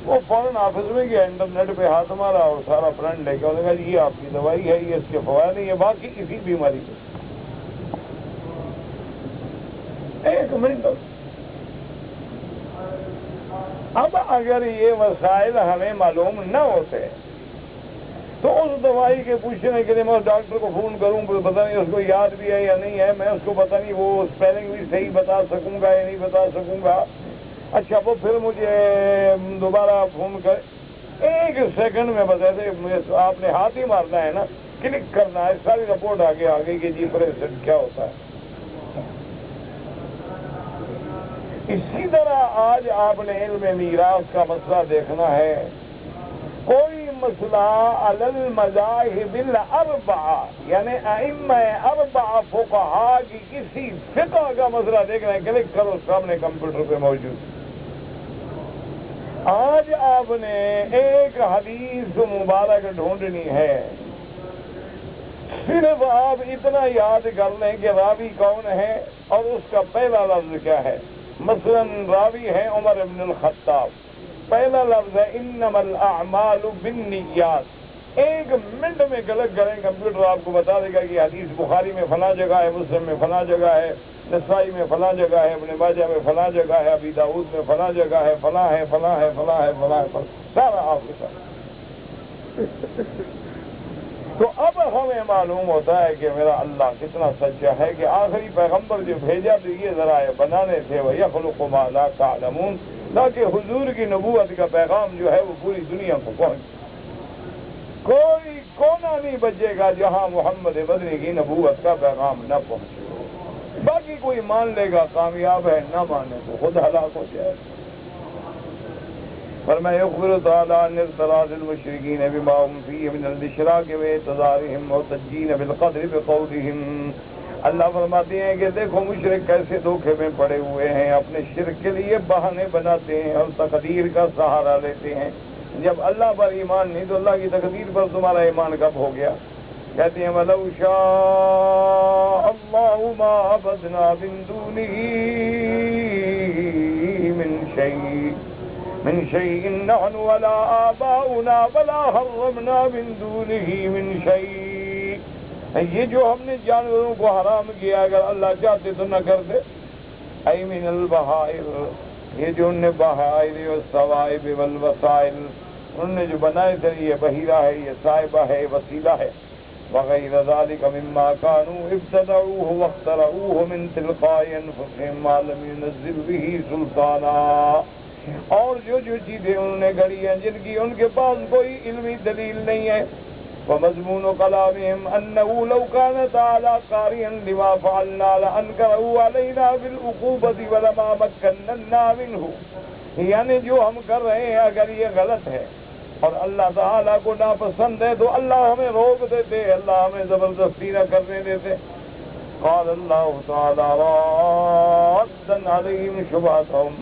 وہ فوراً آفس میں گیا، انٹرنیٹ پہ ہاتھ مارا اور سارا پرنٹ لے کے انہوں نے کہا یہ آپ کی دوائی ہے، یہ اس کے فوائد نہیں ہے، باقی کسی بیماری کے. 1 منٹ. اب اگر یہ وسائل ہمیں معلوم نہ ہوتے تو اس دوائی کے پوچھنے کے لیے میں اس ڈاکٹر کو فون کروں، پتہ نہیں اس کو یاد بھی ہے یا نہیں ہے، میں اس کو پتہ نہیں وہ اسپیلنگ بھی صحیح بتا سکوں گا یا نہیں بتا سکوں گا. اچھا وہ پھر مجھے دوبارہ فون کر 1 سیکنڈ میں بس ایسے آپ نے ہاتھ ہی مارنا ہے نا، کلک کرنا ہے، ساری رپورٹ آگے آ گئی کہ جی پریشن کیا ہوتا ہے. اسی طرح آج آپ نے علم میراث کا مسئلہ دیکھنا ہے. کوئی مسئلہ علی المذاہب الاربعہ یعنی ائمہ 4 فقہا کی کسی فقہ کا مسئلہ دیکھنا ہے، کلک کرو سامنے کمپیوٹر پہ موجود. آج آپ نے ایک حدیث مبارک ڈھونڈنی ہے، صرف آپ اتنا یاد کر لیں کہ راوی کون ہے اور اس کا پہلا لفظ کیا ہے. مثلا راوی ہے عمر بن الخطاب، پہلا لفظ ہے انما الاعمال بالنیات. 1 منٹ میں غلط کریں کمپیوٹر آپ کو بتا دے گا کہ حدیث بخاری میں فلاں جگہ ہے، مسلم میں فلاں جگہ ہے، نسائی میں فلاں جگہ ہے، ابن ماجہ میں فلاں جگہ ہے، ابی داؤد میں فلاں جگہ ہے، فلاں ہے فلاں ہے فلاں ہے فلاں ہے، سارا آپ کے ساتھ. تو اب ہمیں معلوم ہوتا ہے کہ میرا اللہ کتنا سچا ہے کہ آخری پیغمبر جو بھیجا تو یہ ذرائع بنانے تھے وَيَخْلُقُ مَا لَا تَعْلَمُونَ، تاکہ حضور کی نبوت کا پیغام جو ہے وہ پوری دنیا کو پہنچے۔ کوئی کونا نہیں بچے گا جہاں محمد مدنی کی نبوت کا پیغام نہ پہنچے، باقی کوئی مان لے گا کامیاب ہے، نہ مانے تو خود ہلاک ہو جائے۔ فرمایا يخبر تعالی عن اعتراض المشرکین بما هم فیہ من الاشراک واعتذارهم معتجین بالقدر بقولهم، اللہ فرماتے ہیں کہ دیکھو مشرک کیسے دھوکے میں پڑے ہوئے ہیں، اپنے شرک کے لیے بہانے بناتے ہیں اور تقدیر کا سہارا لیتے ہیں۔ جب اللہ پر ایمان نہیں تو اللہ کی تقدیر پر تمہارا ایمان کب ہو گیا؟ کہتے ہیں وَلَوْ شَاءَ اللَّهُ مَا عَبَدْنَا مِن دُونِهِ من شيء نحن ولا آباؤنا ولا حرمنا من دونه من شيء، یہ جو ہم نے جانوروں کو حرام کیا اگر اللہ چاہتے تو نہ کرتے۔ اے من البہائر، یہ جو ان نے بہائر والصوائب والوسائل انہوں نے جو بنائے تھے، یہ بحیرہ ہے، یہ صائبہ ہے، وسیلہ ہے، وغیر ذلك مما كانوا ابتدعوه واخترعوه من تلقاء انفسهم ما لم ينزل به سلطانا، اور جو چیزیں انہوں نے گھڑی ہیں جن کی ان کے پاس کوئی علمی دلیل نہیں ہے۔ ومضمون کلامہم انہ لو کان تعالی قارئا لما فعلنا لانکرہ علینا بالعقوبۃ ولما مکننا منہ، یعنی جو ہم کر رہے ہیں اگر یہ غلط ہے اور اللہ تعالیٰ کو ناپسند ہے تو اللہ ہمیں روک دیتے، اللہ ہمیں زبردستی نہ کرنے دیتے۔ قال اللہ تعالی رادًا علیہم شبہتہم،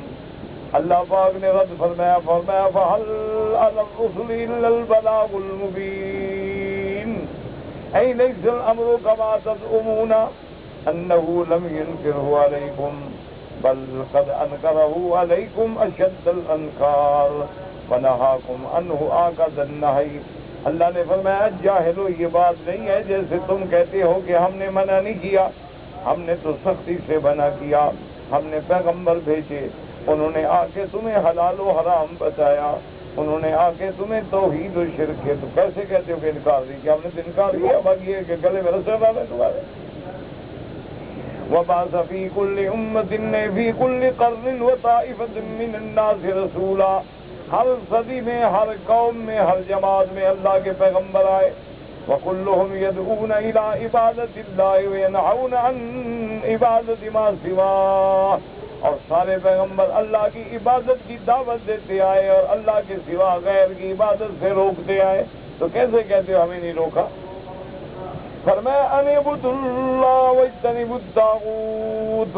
اللہ پاک نے رد فرمایا فَهَلْ عَلَى الرُّسُلِ إِلَّا الْبَلَاغُ الْمُبِينُ، أَيْ لَيْسَ الْأَمْرُ كَمَا تَزْعُمُونَ أَنَّهُ لَمْ يُنْكِرْهُ عَلَيْكُمْ بَلْ قَدْ أَنْكَرَهُ عَلَيْكُمْ أَشَدَّ الْأَنْكَارِ وَنَهَاكُمْ عَنْهُ أَعْكَدَ النَّهْيِ۔ اللہ نے فرمایا جاہلو، یہ بات نہیں ہے جیسے تم کہتے ہو کہ ہم نے منع نہیں کیا، ہم نے تو سختی سے منع کیا، ہم نے پیغمبر بھیجے، انہوں نے آ کے تمہیں حلال و حرام بتایا، انہوں نے آ کے تمہیں توحید و شرک کے، تو کیسے کہتے ہو کہ انکار نہیں کیا؟ ہم نے تو انکار کیا، باقی ہے کہ گلے میں رسے ڈالے تمہارے۔ وَبَعَثَ فِي كُلِّ أُمَّةٍ فِي كُلِّ قَرْنٍ وَطَائِفَةٍ مِّنَ النَّاسِ رَسُولًا، ہر صدی میں، ہر قوم میں، ہر جماعت میں اللہ کے پیغمبر آئے۔ وَكُلُّهُمْ يَدْعُونَ إِلَىٰ عِبَادَةِ اللَّهِ وَيَنْهَوْنَ عَنْ عِبَادَةِ مَا سِوَاهُ، اور سارے پیغمبر اللہ کی عبادت کی دعوت دیتے آئے اور اللہ کے سوا غیر کی عبادت سے روکتے آئے، تو کیسے کہتے ہو ہمیں نہیں روکا؟ فرمایا ان اعبدوا اللہ واجتنبوا الطاغوت،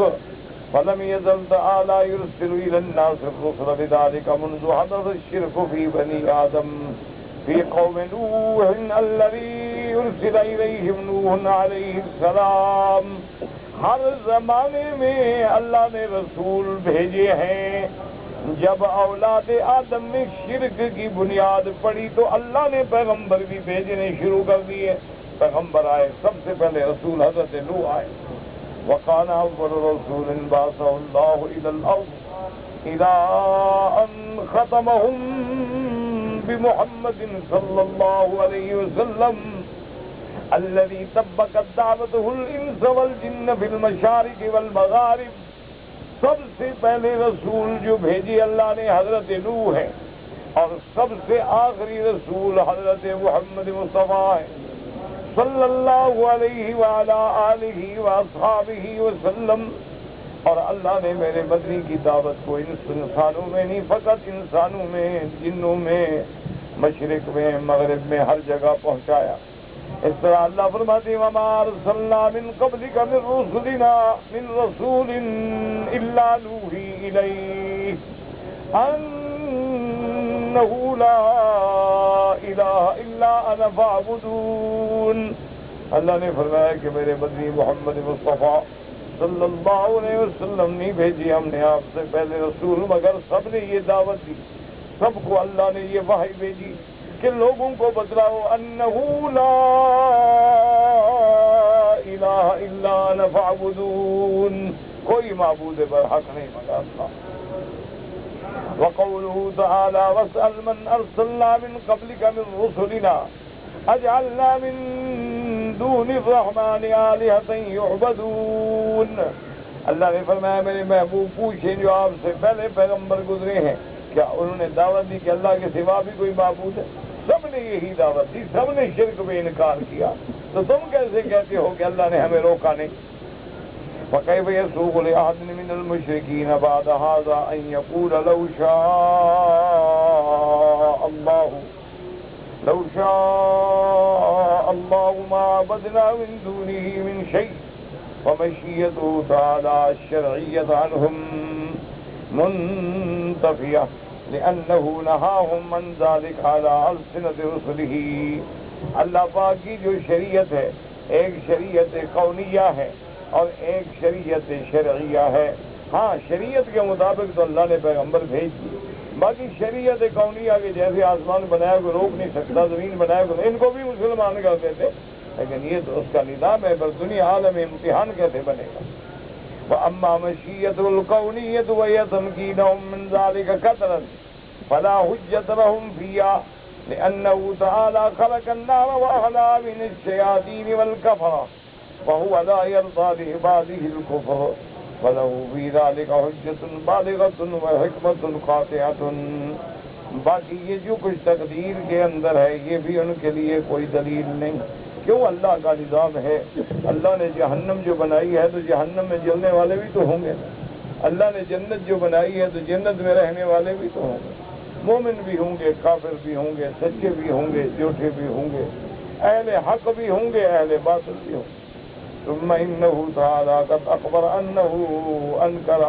فلم يزل تعالی يرسل الى الناس الرسل بذلك منذ حدث الشرك في بني آدم في قوم نوح الذي ارسل اليهم نوح عليه السلام۔ ہر زمانے میں اللہ نے رسول بھیجے ہیں، جب اولاد آدم نے شرک کی بنیاد پڑی تو اللہ نے پیغمبر بھی بھیجنے شروع کر دیے، پیغمبر آئے، سب سے پہلے رسول حضرت نوح آئے۔ وَقَانَ أَوَّلُ رَسُولٍ بَعَثَهُ اللَّهُ إِلَى الْأَرْضِ إِلَىٰ أَنْ خَتَمَهُم بِمُحَمَّدٍ صَلَّى اللَّهُ عَلَيْهِ وَسَلَّمَ الذي طبقت دعوته الانس والجن في المشارق والمغارب، سب سے پہلے رسول جو بھیجی اللہ نے حضرت نوح ہے، اور سب سے آخری رسول حضرت محمد مصطفیٰ ہے صلی اللہ علیہ وعلی آلہ واصحابہ وسلم۔ اور اللہ نے میرے مدنی کی دعوت کو انسانوں میں نہیں، فقط انسانوں میں، جنوں میں، مشرق میں، مغرب میں، ہر جگہ پہنچایا۔ اس طرح اللہ فرماتے ہیں وَمَا أَرْسَلْنَا مِن قَبْلِكَ مِن رُّسُلِنَا مِن رَّسُولٍ إِلَّا نُوحِي إِلَيْهِ أَنَّهُ لَا إِلَٰهَ إِلَّا أَنَا فَاعْبُدُونِ۔ اللہ نے فرمایا کہ میرے مدنی محمد مصطفیٰ صلی اللہ علیہ وسلم نہیں بھیجی ہم نے آپ سے پہلے رسول، مگر سب نے یہ دعوت دی، سب کو اللہ نے یہ وحی بھیجی کہ لوگوں کو بتلاؤ انہ لا الہ الا انا فاعبدون، کوئی معبود برحق نہیں مگر اللہ۔ وقوله تعالی واسأل من ارسلنا من قبلك من رسلنا اجعلنا من دون الرحمن آلہۃ یعبدون. اللہ نے فرمایا میرے محبوب پوچھیں جو آپ سے پہلے پیغمبر گزرے ہیں کیا انہوں نے دعوت دی کہ اللہ کے سوا بھی کوئی معبود ہے؟ سب نے یہی دعوت دی، سب نے شرک میں انکار کیا، تو تم کیسے کہتے ہو کہ اللہ نے ہمیں روکا نہیں؟ وَكَيْفَ يَسُوغُ لِأَحَدٍ مِّنَ الْمُشْرِكِينَ بَعْدَ هَٰذَا أَن يَقُولَ لَوْ شَاءَ اللَّهُ مَا عَبَدْنَا مِن دُونِهِ مِن شَيْءٍ وَمَشِيَّتُهُ تَعَالَىٰ الشَّرْعِيَّةُ عَنْهُم مُنْتَفِيَةٌ لِأَنَّهُ نَهَاهُمْ عَنْ ذَلِكَ عَلَىٰ أَلْسِنَةِ رُسُلِهِ. اللہ پاک کی جو شریعت ہے ایک شریعت کونیہ ہے اور ایک شریعت شرعیہ ہے. ہاں شریعت کے مطابق تو اللہ نے پیغمبر بھیج دی، باقی شریعت کونیہ کے جیسے آسمان بنایا کوئی روک نہیں سکتا، زمین بنایا کوئی، ان کو بھی مسلمان کرتے تھے، لیکن یہ تو اس کا نظام ہے، پر دنیا عالم امتحان کیسے بنے گا. وَأَمَّا مَشِيَّةُ الْكَوْنِيَّةُ وَهِيَ تَمْكِينُهُم مِّن ذَلِكَ قَطْعًا فَلَا حُجَّةَ لَهُمْ فِيهَا لِأَنَّهُ تَعَالَىٰ خَلَقَ النَّارَ وَأَحْلَىٰ مِنَ الشَّيَاطِينِ وَالْكَفَرَةِ وَهُوَ لَا يَرْضَىٰ لِعِبَادِهِ الْكُفْرَ وَلَهُ فِي ذَلِكَ حُجَّةٌ بَالِغَةٌ وَحِكْمَةٌ قَاطِعَةٌ. باقی یہ جو کچھ تقدیر کے اندر ہے یہ بھی ان کے لیے کوئی دلیل نہیں. کیوں؟ اللہ کا نظام ہے. اللہ نے جہنم جو بنائی ہے تو جہنم میں جلنے والے بھی تو ہوں گے، اللہ نے جنت جو بنائی ہے تو جنت میں رہنے والے بھی تو ہوں گے، مومن بھی ہوں گے، کافر بھی ہوں گے، سچے بھی ہوں گے، جھوٹے بھی ہوں گے، اہل حق بھی ہوں گے، اہل باطل بھی ہوں گے. ثم انه تعالى قد اخبر انه انكر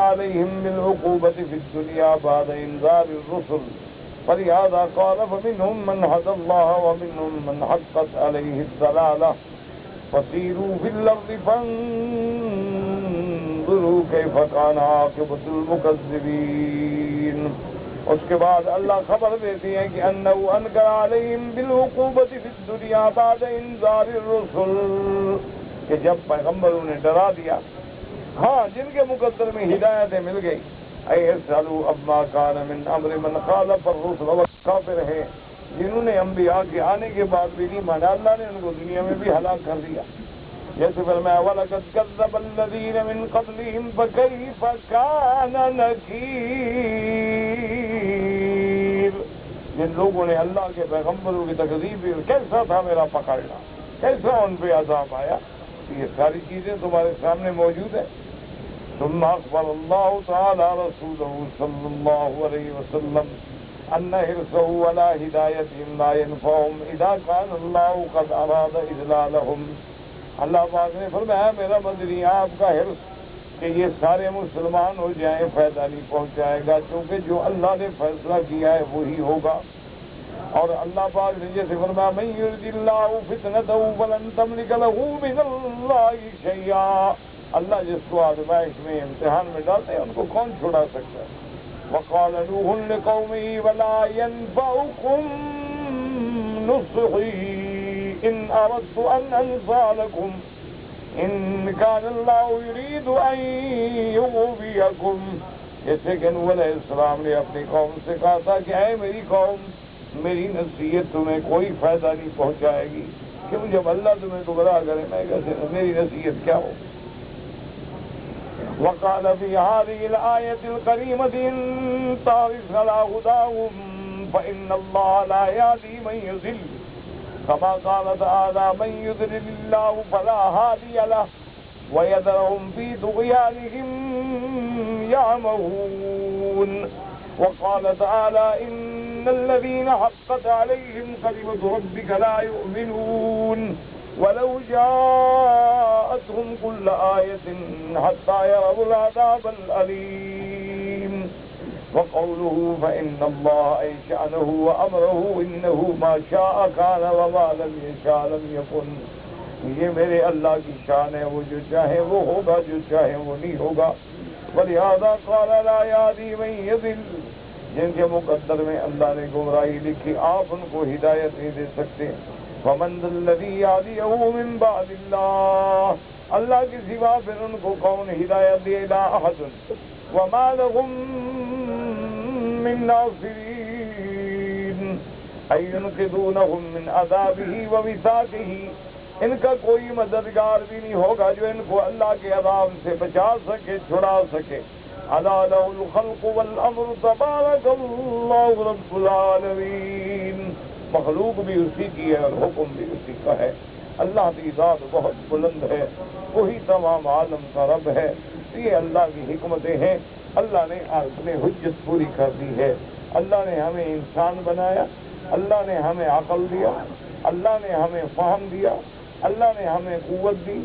عليهم بالعقوبة في الدنيا بعد انذار الرسل، فلهذا قال فمنهم من هدى الله ومنهم من حقت عليه الضلالة فسيروا في الأرض فانظروا كيف كان عاقبة المكذبين. اس کے بعد اللہ خبر دیتی ہے کہ انه انکر علیہم بالعقوبۃ فی الدنیا بعد انذار الرسل، کہ جب پیغمبروں نے ڈرا دیا، ہاں جن کے مقدر میں ہدایتیں مل گئی، ایسالوا اما کان من امر من خالف الرسل، کافر ہے جنہوں نے انبیاء کے آنے کے بعد بھی نہیں مانا، اللہ نے ان کو دنیا میں بھی ہلاک کر دیا. جیسے فرمایا وَلَقَدْ كَذَّبَ الَّذِينَ مِن قَبْلِهِمْ فَكَيْفَ كَانَ نَكِيرِ. جن لوگوں نے اللہ کے پیغمبروں کی تکذیب کی، کیسا تھا میرا پکڑنا، کیسا ان پہ عذاب آیا. یہ ساری چیزیں تمہارے سامنے موجود ہیں. ثم أخبر الله تعالى رسوله صلى الله عليه وسلم أن حرصه على هدايتهم لا ينفعهم إذا كان الله قد أراد إذلالهم. اللہ پاک نے فرمایا میرا مدنی آپ کا حرص کہ یہ سارے مسلمان ہو جائیں فائدہ نہیں پہنچائے گا، کیونکہ جو اللہ نے فیصلہ کیا ہے وہی ہوگا. اور اللہ پاک نے جیسے فرمایا من يرد الله فتنته فلن تملك له من الله شيئا. اللہ جس کو آزمائش میں امتحان میں ڈالتے ہیں ان کو کون چھڑا سکتا ہے. وقال نوح لقومه ولا ينفعكم نصحي إن أردت أن أنصح لكم إن كان الله يريد أن يغويكم. جیسے کہ نوح علیہ السلام نے اپنی قوم سے کہا تھا کہ اے میری قوم میری نصیحت تمہیں کوئی فائدہ نہیں پہنچائے گی، کیوں جب اللہ تمہیں گمراہ کرے میں کیسے میری نصیحت کیا ہو. وقال في هذه الآية الكريمة إن تعرف على هداهم فإن الله لا يهدي من يضل كما قال تعالى من يضلل الله فلا هادي له ويذرهم في طغيانهم يعمهون. وقال تعالى إن الذين حقت عليهم كلمة ربك لا يؤمنون ولو جاءتهم كل آية حتى يروا العذاب الأليم. وقوله فإن الله أي شأنه وأمره إنه ما شاء كان وما لم يشاء لم يكن. یہ میرے اللہ کی شان ہے، وہ جو چاہے وہ ہوگا، جو چاہے وہ نہیں ہوگا. ولہذا قال لا يهدي من يضل. جن کے مقدر میں اللہ نے گمراہی لکھی آپ ان کو ہدایت نہیں دے سکتے. فمن ذا الذي يهديه من بعد الله. اللہ کے سوا پھر ان کو کون ہدایت دے. لا احد وما لهم من ناصرین. ينقذونهم من عذابه ووثاقه، ان کا کوئی مددگار بھی نہیں ہوگا جو ان کو اللہ کے عذاب سے بچا سکے، چھڑا سکے۔ الا له الخلق والامر تبارک اللہ رب العالمین، مخلوق بھی اسی کی ہے اور حکم بھی اسی کا ہے۔ اللہ کی ذات بہت بلند ہے، وہی تمام عالم کا رب ہے۔ یہ اللہ کی حکمتیں ہیں، اللہ نے اپنی حجت پوری کر دی ہے۔ اللہ نے ہمیں انسان بنایا، اللہ نے ہمیں عقل دیا، اللہ نے ہمیں فہم دیا، اللہ نے ہمیں قوت دی،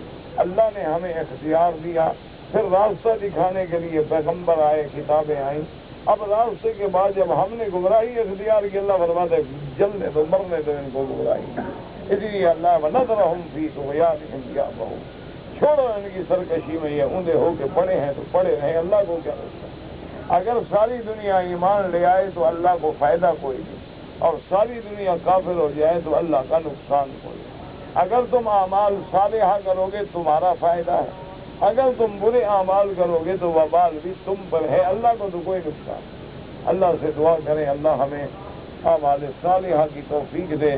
اللہ نے ہمیں اختیار دیا، پھر راستہ دکھانے کے لیے پیغمبر آئے، کتابیں آئیں۔ اب راستے کے بعد جب ہم نے گمراہی اختیار کی، اللہ فرماتا ہے جلنے دو، مرنے دو ان کو گمراہی۔ اس لیے اللہ وَنَذَرَهُمْ فِي طُغْيَانِهِمْ يَعْمَهُونَ، چھوڑو ان کی سرکشی میں، یہ اوندے ہو کے پڑے ہیں تو پڑے رہیں، اللہ کو کیا رستا۔ اگر ساری دنیا ایمان لے آئے تو اللہ کو فائدہ کوئی نہیں، اور ساری دنیا کافر ہو جائے تو اللہ کا نقصان کوئی نہیں۔ اگر تم اعمال صالحہ کرو گے تمہارا فائدہ ہے، اگر تم برے اعمال کرو گے تو وبال بھی تم پر ہے، اللہ کو تو کوئی نقصان۔ اللہ سے دعا کریں اللہ ہمیں اعمال صالحہ کی توفیق دے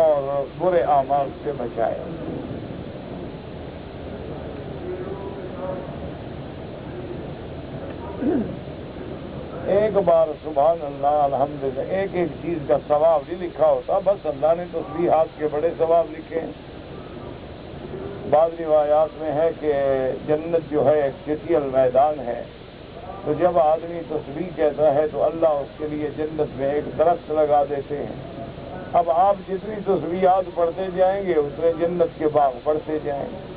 اور برے اعمال سے بچائے۔ ایک بار سبحان اللہ الحمدللہ ایک ایک چیز کا ثواب نہیں لکھا ہوتا، بس اللہ نے تسبیحات کے بڑے ثواب لکھے ہیں۔ بعض روایات میں ہے کہ جنت جو ہے ایک چٹیل میدان ہے، تو جب آدمی تسبیح کہتا ہے تو اللہ اس کے لیے جنت میں ایک درخت لگا دیتے ہیں۔ اب آپ جتنی تسبیحات پڑھتے جائیں گے اتنے جنت کے باغ بڑھتے جائیں گے۔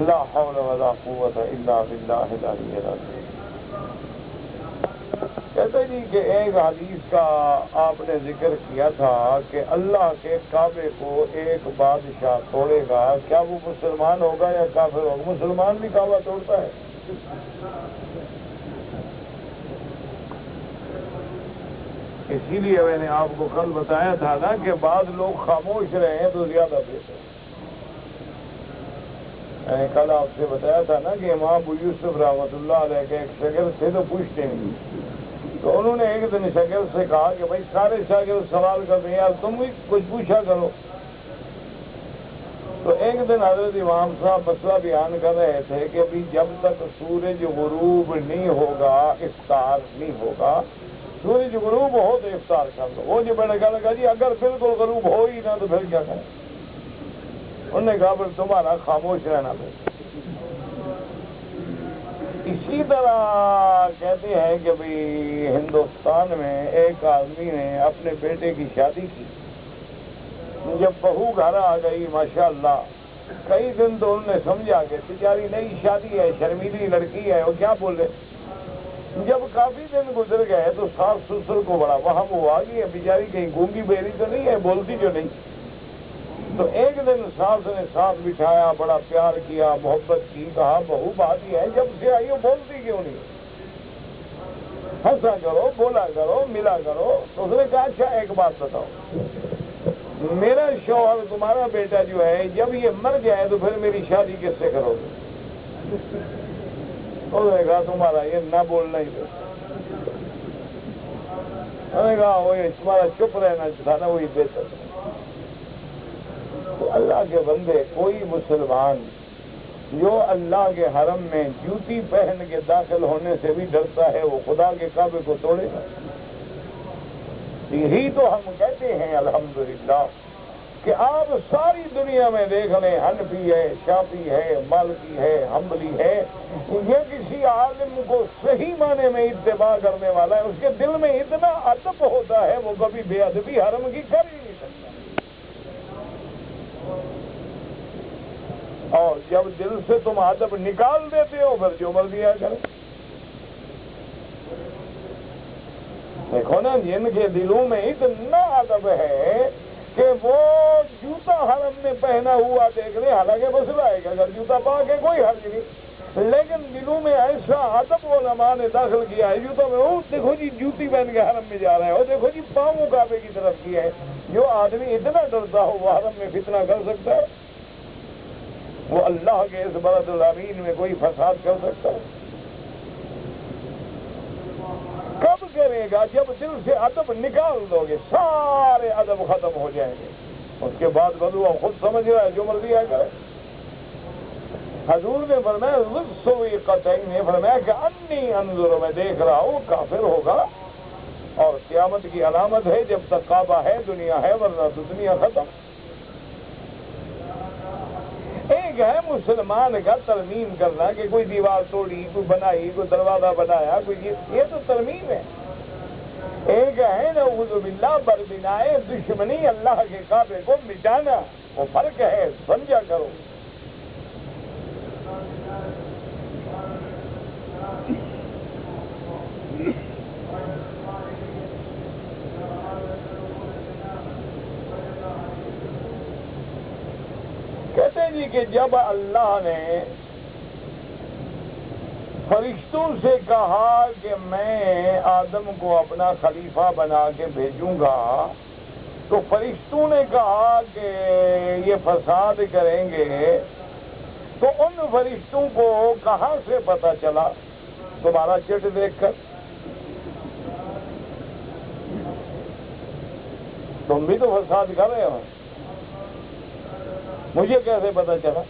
لا حول ولا قوت الا باللہ العلی العظیم۔ کہتے جی کہ ایک حدیث کا آپ نے ذکر کیا تھا کہ اللہ کے کعبے کو ایک بادشاہ توڑے گا، کیا وہ مسلمان ہوگا یا کافر ہوگا؟ مسلمان بھی کعبہ توڑتا ہے۔ اسی لیے میں نے آپ کو کل بتایا تھا نا کہ بعض لوگ خاموش رہے ہیں تو زیادہ بہتر۔ میں نے کل آپ سے بتایا تھا نا کہ امام ابو یوسف رحمۃ اللہ علیہ کے ایک شاگرد تھے تو پوچھتے ہیں، تو انہوں نے ایک دن شاگرد سے کہا کہ بھائی سارے شاگرد سوال کرتے ہیں، یار تم بھی کچھ پوچھا کرو۔ تو ایک دن حضرت امام صاحب مسئلہ بیان کر رہے تھے کہ ابھی جب تک سورج غروب نہیں ہوگا افطار نہیں ہوگا، سورج غروب ہو تو افطار کر دو۔ وہ جو میں نے کہا جی اگر بالکل غروب ہو ہی نہ تو پھر کیا کریں؟ انہوں نے کہا پھر تمہارا خاموش رہنا بہتر۔ اسی طرح کہتے ہیں کہ بھئی ہندوستان میں ایک آدمی نے اپنے بیٹے کی شادی کی، جب بہو گھر آ گئی ماشاءاللہ کئی دن تو انہوں نے سمجھا کہ بیچاری نئی شادی ہے، شرمیلی لڑکی ہے، وہ کیا بولے۔ جب کافی دن گزر گئے تو ساس سسر کو بڑا وہم ہوا کہ بیچاری کہیں گونگی بیری تو نہیں ہے، بولتی جو نہیں۔ تو ایک دن ساس نے ساتھ بٹھایا، بڑا پیار کیا، محبت کی، کہا بہو بات یہ ہے جب سے آئی ہو بولتی کیوں نہیں؟ ہنسا کرو، بولا کرو، ملا کرو۔ تو اس نے کہا اچھا ایک بات بتاؤ، میرا شوہر تمہارا بیٹا جو ہے جب یہ مر جائے تو پھر میری شادی کس سے کرو گے؟ اس نے کہا تمہارا یہ نہ بولنا ہی میں نے کہا وہ تمہارا چپ رہنا تھا نا وہی بہتر۔ تو اللہ کے بندے کوئی مسلمان جو اللہ کے حرم میں جوتی پہن کے داخل ہونے سے بھی ڈرتا ہے وہ خدا کے کعبے کو توڑے گا؟ یہی تو ہم کہتے ہیں الحمدللہ کہ آپ ساری دنیا میں دیکھ لیں، حنفی ہے، شافعی ہے، مالکی ہے، حنبلی ہے، یہ کسی عالم کو صحیح معنی میں اتباع کرنے والا ہے، اس کے دل میں اتنا ادب ہوتا ہے وہ کبھی بے ادبی حرم کی کر ہی نہیں سکتا۔ اور جب دل سے تم ادب نکال دیتے ہو پھر جو مرضی آ کرے۔ دیکھو نا جن کے دلوں میں اتنا ادب ہے کہ وہ جوتا حرم میں پہنا ہوا دیکھ لیں، حالانکہ مسئلہ ہے کہ اگر جوتا پا کے کوئی حرج نہیں، لیکن دلوں میں ایسا ادب علماء نے داخل کیا ہے جوتا میں، وہ دیکھو جی جوتی پہن کے حرم میں جا رہے ہیں، وہ دیکھو جی پاؤں کعبے کی طرف کیا ہے۔ جو آدمی اتنا ڈرتا ہو وہ حرم میں فتنہ کر سکتا ہے؟ وہ اللہ کے اس بلد الامین میں کوئی فساد کر سکتا ہے؟ گا جب دل سے ادب نکال دو گے سارے ادب ختم ہو جائیں گے. اس کے بعد بدو اب خود سمجھ رہا ہے جو مرضی ہے کرے. حضور نے فرمایا لصوی قطعین نے فرمایا کہ انی انظر میں دیکھ رہا ہوں کافر ہوگا اور قیامت کی علامت ہے جب تک کعبہ ہے دنیا ہے ورنہ تو دنیا ختم. ایک ہے مسلمان کا ترمیم کرنا کہ کوئی دیوار توڑی کوئی بنائی کوئی دروازہ بنایا کوئی یہ تو ترمیم ہے. ایک ہے نعوذ باللہ بربنائے دشمنی اللہ کے کعبے کو مٹانا. وہ فرق ہے سمجھا کرو. کہتے ہیں جی کہ جب اللہ نے فرشتوں سے کہا کہ میں آدم کو اپنا خلیفہ بنا کے بھیجوں گا تو فرشتوں نے کہا کہ یہ فساد کریں گے. تو ان فرشتوں کو کہاں سے پتا چلا تمہارا چٹ دیکھ کر؟ تم بھی تو فساد کر رہے ہو. مجھے کیسے پتا چلا؟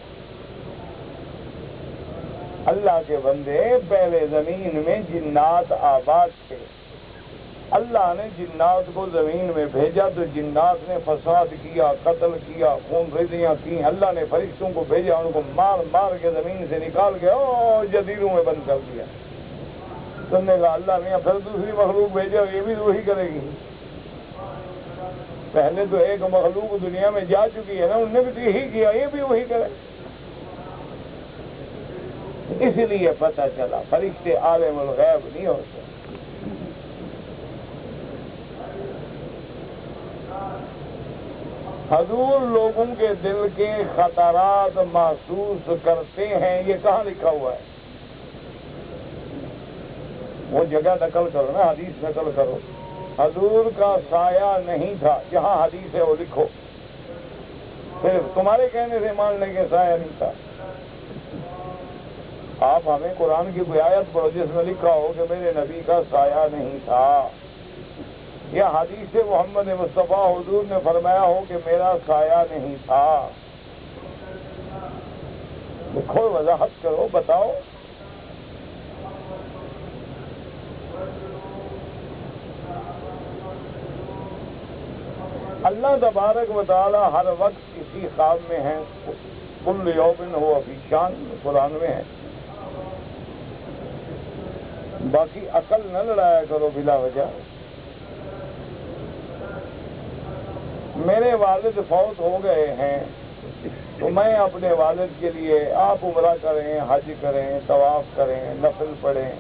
اللہ کے بندے پہلے زمین میں جنات آباد تھے. اللہ نے جنات کو زمین میں بھیجا تو جنات نے فساد کیا قتل کیا خون ریزیاں کی. اللہ نے فرشتوں کو بھیجا ان کو مار مار کے زمین سے نکال کے جزیروں میں بند کر دیا. تم نے کہا اللہ نے پھر دوسری مخلوق بھیجا یہ بھی وہی کرے گی. پہلے تو ایک مخلوق دنیا میں جا چکی ہے نا انہوں نے بھی تو یہی کیا یہ بھی وہی کرے. اس لیے پتہ چلا فرشتے عالم الغیب نہیں ہوتے. حضور لوگوں کے دل کے خطرات محسوس کرتے ہیں. یہ کہاں لکھا ہوا ہے؟ وہ جگہ نقل کرو نا حدیث نقل کرو. حضور کا سایہ نہیں تھا جہاں حدیث ہے وہ لکھو. صرف تمہارے کہنے سے مان لیں کہ سایہ نہیں تھا. آپ ہمیں قرآن کی کوئی آیت پڑھو جس میں لکھا ہو کہ میرے نبی کا سایہ نہیں تھا. یا حدیث محمد مصطفیٰ حضور نے فرمایا ہو کہ میرا سایہ نہیں تھا. لکھو وضاحت کرو بتاؤ. اللہ تبارک و تعالی ہر وقت کسی خواب میں ہے. کل یوم ہوا فی شان قرآن میں ہے. باقی عقل نہ لڑایا کرو بلا وجہ. میرے والد فوت ہو گئے ہیں تو میں اپنے والد کے لیے آپ عمرہ کریں حج کریں طواف کریں نفل پڑھیں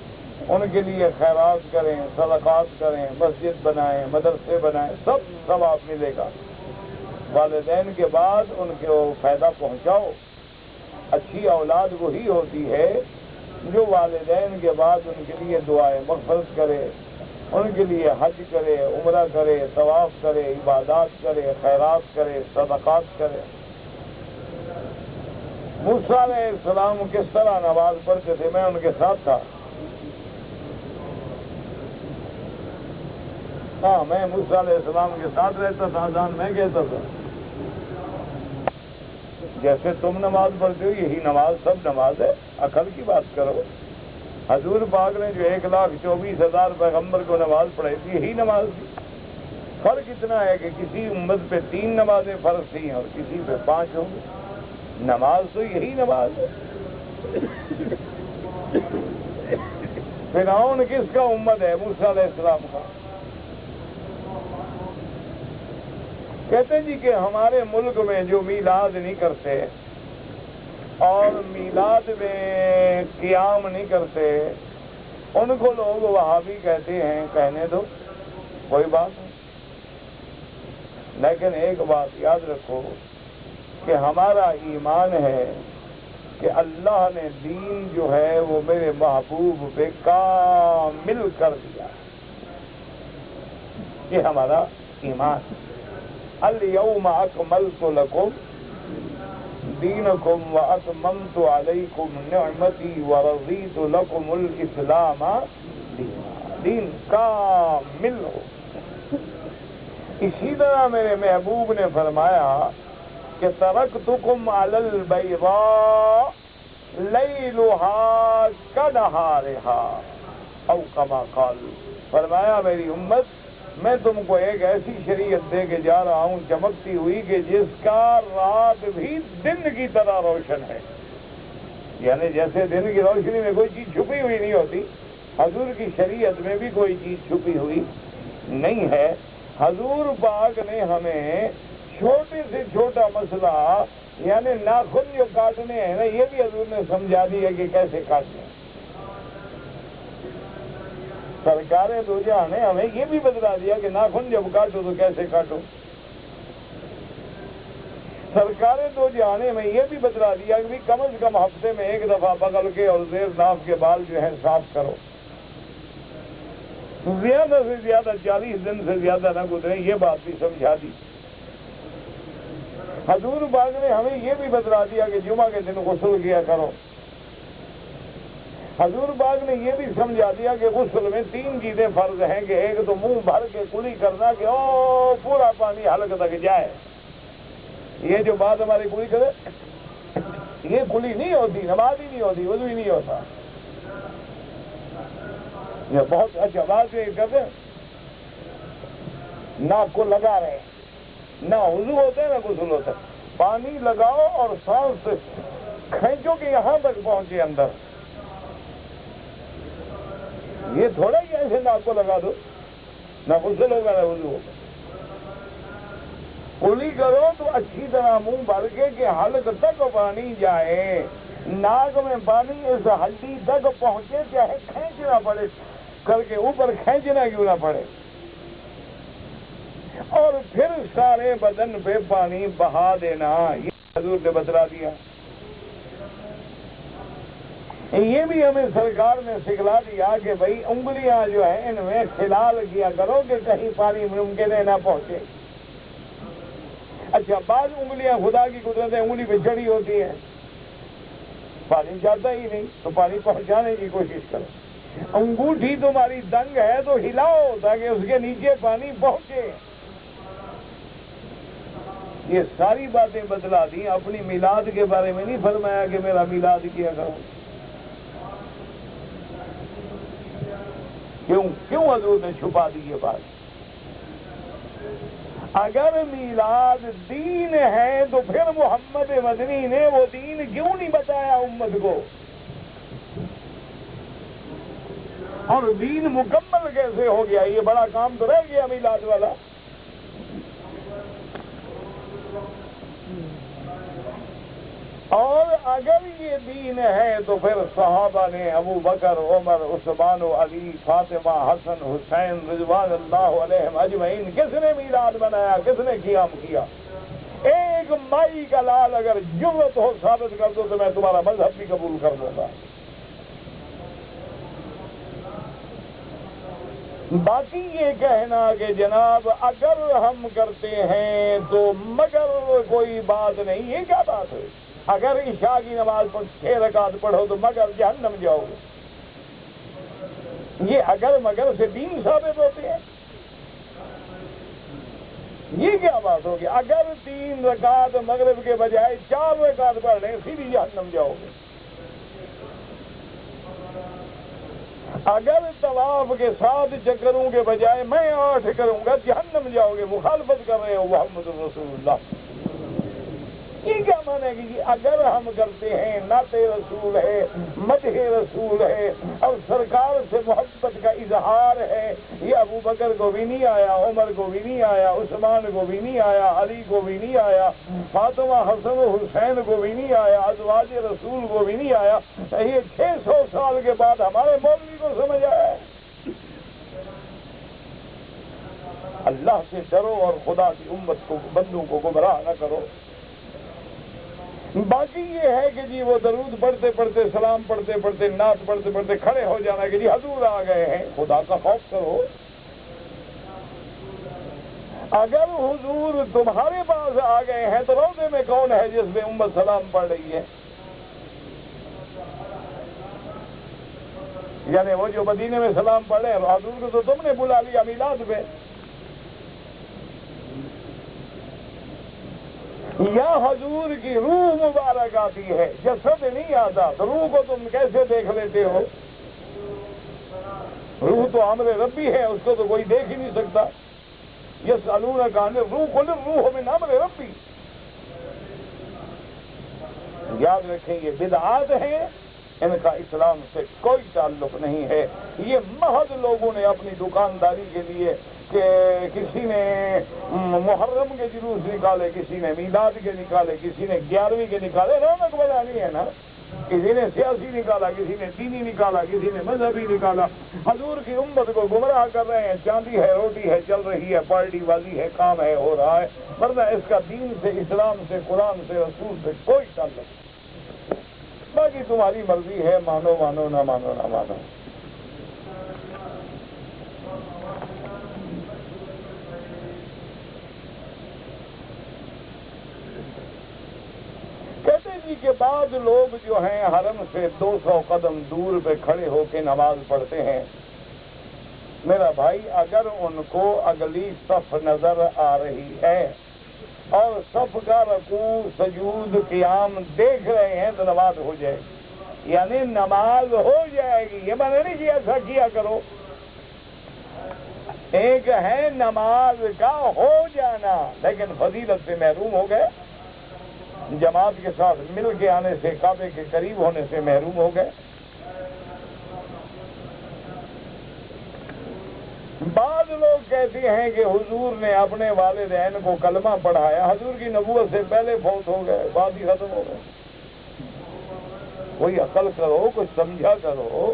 ان کے لیے خیرات کریں صدقات کریں مسجد بنائیں مدرسے بنائیں سب ثواب ملے گا. والدین کے بعد ان کو فائدہ پہنچاؤ. اچھی اولاد وہی ہوتی ہے جو والدین کے بعد ان کے لیے دعائیں مغفرت کرے ان کے لیے حج کرے عمرہ کرے طواف کرے عبادات کرے خیرات کرے صدقات کرے. موسیٰ علیہ السلام کس طرح نماز پڑھتے تھے میں ان کے ساتھ تھا. ہاں میں موسیٰ علیہ السلام کے ساتھ رہتا تھا. اذان میں کہتا تھا جیسے تم نماز پڑھتے ہو یہی نماز سب نماز ہے. عقل کی بات کرو. حضور پاک نے جو 1,24,000 پیغمبر کو نماز پڑھائی تھی یہی نماز تھی. فرق اتنا ہے کہ کسی امت پہ 3 نمازیں فرض تھیں اور کسی پہ 5 ہوں گی. نماز تو یہی نماز ہے. فرعون کس کا امت ہے؟ موسیٰ علیہ السلام کا. کہتے ہیں جی کہ ہمارے ملک میں جو میلاد نہیں کرتے اور میلاد میں قیام نہیں کرتے ان کو لوگ وہابی کہتے ہیں. کہنے دو کوئی بات نہیں. لیکن ایک بات یاد رکھو کہ ہمارا ایمان ہے کہ اللہ نے دین جو ہے وہ میرے محبوب پہ کامل کر دیا. یہ ہمارا ایمان. الیوم اکملت لکم دینکم واتممت علیکم نعمتی ورضیت لکم الاسلام دینا. دین کامل ہو۔ اسی طرح میرے محبوب نے فرمایا کہ ترکتکم علی البیضاء لیلھا کنہارھا او کما قال، فرمایا میری امت میں تم کو ایک ایسی شریعت دے کے جا رہا ہوں چمکتی ہوئی کہ جس کا رات بھی دن کی طرح روشن ہے، یعنی جیسے دن کی روشنی میں کوئی چیز چھپی ہوئی نہیں ہوتی، حضور کی شریعت میں بھی کوئی چیز چھپی ہوئی نہیں ہے۔ حضور پاک نے ہمیں چھوٹے سے چھوٹا مسئلہ یعنی ناخن جو کاٹنے ہیں نا، یہ بھی حضور نے سمجھا دیا کہ کیسے کاٹنے ہیں۔ سرکار دو جہاں نے ہمیں یہ بھی بتلا دیا کہ ناخن جب کاٹو تو کیسے کاٹو۔ سرکار دو جہاں نے ہمیں یہ بھی بتلا دیا کہ کم از کم ہفتے میں ایک دفعہ بغل کے اور زیر ناف کے بال جو ہیں صاف کرو، زیادہ سے زیادہ 40 دن سے زیادہ نہ گزرے، یہ بات بھی سمجھا دی۔ حضور پاک نے ہمیں یہ بھی بتلا دیا کہ جمعہ کے دن غسل کیا کرو۔ حضور پاک نے یہ بھی سمجھا دیا کہ غسل میں 3 چیزیں فرض ہیں، کہ ایک تو منہ بھر کے کلی کرنا کہ او پورا پانی حلق تک جائے۔ یہ جو بات ہماری کلی کرے یہ کلی نہیں ہوتی، نماز ہی نہیں ہوتی، وضو ہی نہیں ہوتا۔ یہ بہت اچھا بات یہ کرتے ناک کو لگا رہے، نہ وضو ہوتا ہے نہ غسل ہوتا ہے۔ پانی لگاؤ اور سانس کھینچو کہ یہاں تک پہنچے اندر، یہ تھوڑا ہی ایسے ناک کو لگا دو، نہ غسل ہوگا نہ وضو ہوگا۔ کلی کرو تو اچھی طرح منہ بھر کے کہ حلق تک پانی جائے، ناک میں پانی اس ہڈی تک پہنچے، چاہے کھینچنا پڑے کر کے اوپر کھینچنا کیوں نہ پڑے، اور پھر سارے بدن پہ پانی بہا دینا، یہ حضور نے بتلا دیا۔ یہ بھی ہمیں سرکار نے سکھلا دیا کہ بھئی انگلیاں جو ہیں ان میں خلال کیا کرو کہ کہیں پانی ممکن ہے نہ پہنچے۔ اچھا، بعض انگلیاں خدا کی قدرت ہے انگلی پہ چڑھی ہوتی ہیں، پانی جاتا ہی نہیں، تو پانی پہنچانے کی کوشش کرو۔ انگوٹھی تمہاری دنگ ہے تو ہلاؤ تاکہ اس کے نیچے پانی پہنچے۔ یہ ساری باتیں بتلا دی۔ اپنی میلاد کے بارے میں نہیں فرمایا کہ میرا میلاد کیا کرو۔ کیوں حضور نے چھپا دی یہ بات؟ اگر میلاد دین ہے تو پھر محمد مدنی نے وہ دین کیوں نہیں بتایا امت کو؟ اور دین مکمل کیسے ہو گیا؟ یہ بڑا کام تو رہ گیا میلاد والا۔ اور اگر یہ دین ہے تو پھر صحابہ نے ابو بکر، عمر، عثمان و علی، فاطمہ، حسن، حسین رضوان اللہ علیہم اجمعین کس نے میلاد بنایا؟ کس نے قیام کیا؟ ایک مائی کا لال اگر جرت ہو ثابت کر دو تو میں تمہارا مذہب بھی قبول کر دوں گا۔ باقی یہ کہنا کہ جناب اگر ہم کرتے ہیں تو مگر کوئی بات نہیں، یہ کیا بات ہے؟ اگر عشاء کی نماز پر 6 رکعت پڑھو تو مگر جہنم جاؤ گے، یہ اگر مگر سے دین ثابت ہوتے ہیں؟ یہ کیا بات ہوگی؟ اگر 3 رکعت مغرب کے بجائے 4 رکعت پڑھ لیں سیدھی جہنم جاؤ گے۔ اگر طواف کے 7 چکروں کے بجائے میں 8 کروں گا جہنم جاؤ گے، مخالفت کر رہے ہو محمد رسول اللہ۔ یہ کیا مانے گی کہ اگر ہم کرتے ہیں نعت رسول ہے، مدح رسول ہے اور سرکار سے محبت کا اظہار ہے، یہ ابو بکر کو بھی نہیں آیا، عمر کو بھی نہیں آیا، عثمان کو بھی نہیں آیا، علی کو بھی نہیں آیا، فاطمہ، حسن و حسین کو بھی نہیں آیا، ازواج رسول کو بھی نہیں آیا، یہ 600 سال کے بعد ہمارے مولوی کو سمجھ آیا ہے۔ اللہ سے ڈرو اور خدا کی امت کو، بندوں کو گمراہ نہ کرو۔ باقی یہ ہے کہ جی وہ درود پڑھتے پڑھتے، سلام پڑھتے پڑھتے، نعت پڑھتے پڑھتے کھڑے ہو جانا کہ جی حضور آ گئے ہیں، خدا کا خوف کرو۔ اگر حضور تمہارے پاس آ گئے ہیں تو روضے میں کون ہے جس میں امت سلام پڑھ رہی ہے؟ یعنی وہ جو مدینے میں سلام پڑھے حضور کو تو تم نے بلا لیا میلاد پہ، یا حضور کی روح مبارک آتی ہے، جسد نہیں آتا، تو روح کو تم کیسے دیکھ لیتے ہو؟ روح تو امر ربی ہے، اس کو تو کوئی دیکھ ہی نہیں سکتا۔ یسألونک عن الروح قل الروح من امر ربی۔ یاد رکھیں یہ بدعات ہیں، ان کا اسلام سے کوئی تعلق نہیں ہے، یہ محض لوگوں نے اپنی دکانداری کے لیے کہ کسی نے محرم کے جلوس نکالے، کسی نے میلاد کے نکالے، کسی نے 11ویں کے نکالے، رونق بنانی ہے نا، کسی نے سیاسی نکالا، کسی نے دینی نکالا، کسی نے مذہبی نکالا، حضور کی امت کو گمراہ کر رہے ہیں، چاندی ہے، روٹی ہے، چل رہی ہے، پارٹی بازی ہے، کام ہے، ہو رہا ہے، ورنہ اس کا دین سے، اسلام سے، قرآن سے، رسول سے کوئی تعلق نہیں۔ باقی تمہاری مرضی ہے، مانو مانو، نہ مانو نہ مانو۔ کہتے جی کہ بعض لوگ جو ہیں حرم سے 200 قدم دور پہ کھڑے ہو کے نماز پڑھتے ہیں۔ میرا بھائی، اگر ان کو اگلی صف نظر آ رہی ہے اور صف کا رکوع سجود قیام دیکھ رہے ہیں تو نماز ہو جائے گی، یعنی نماز ہو جائے گی، یہ میں نے نہیں کیا ایسا کیا کرو۔ ایک ہے نماز کا ہو جانا، لیکن فضیلت سے محروم ہو گئے، جماعت کے ساتھ مل کے آنے سے، کعبے کے قریب ہونے سے محروم ہو گئے۔ بعض لوگ کہتے ہیں کہ حضور نے اپنے والدین کو کلمہ پڑھایا، حضور کی نبوت سے پہلے فوت ہو گئے، بات ہی ختم ہو گئے۔ کوئی عقل کرو، کچھ سمجھا کرو،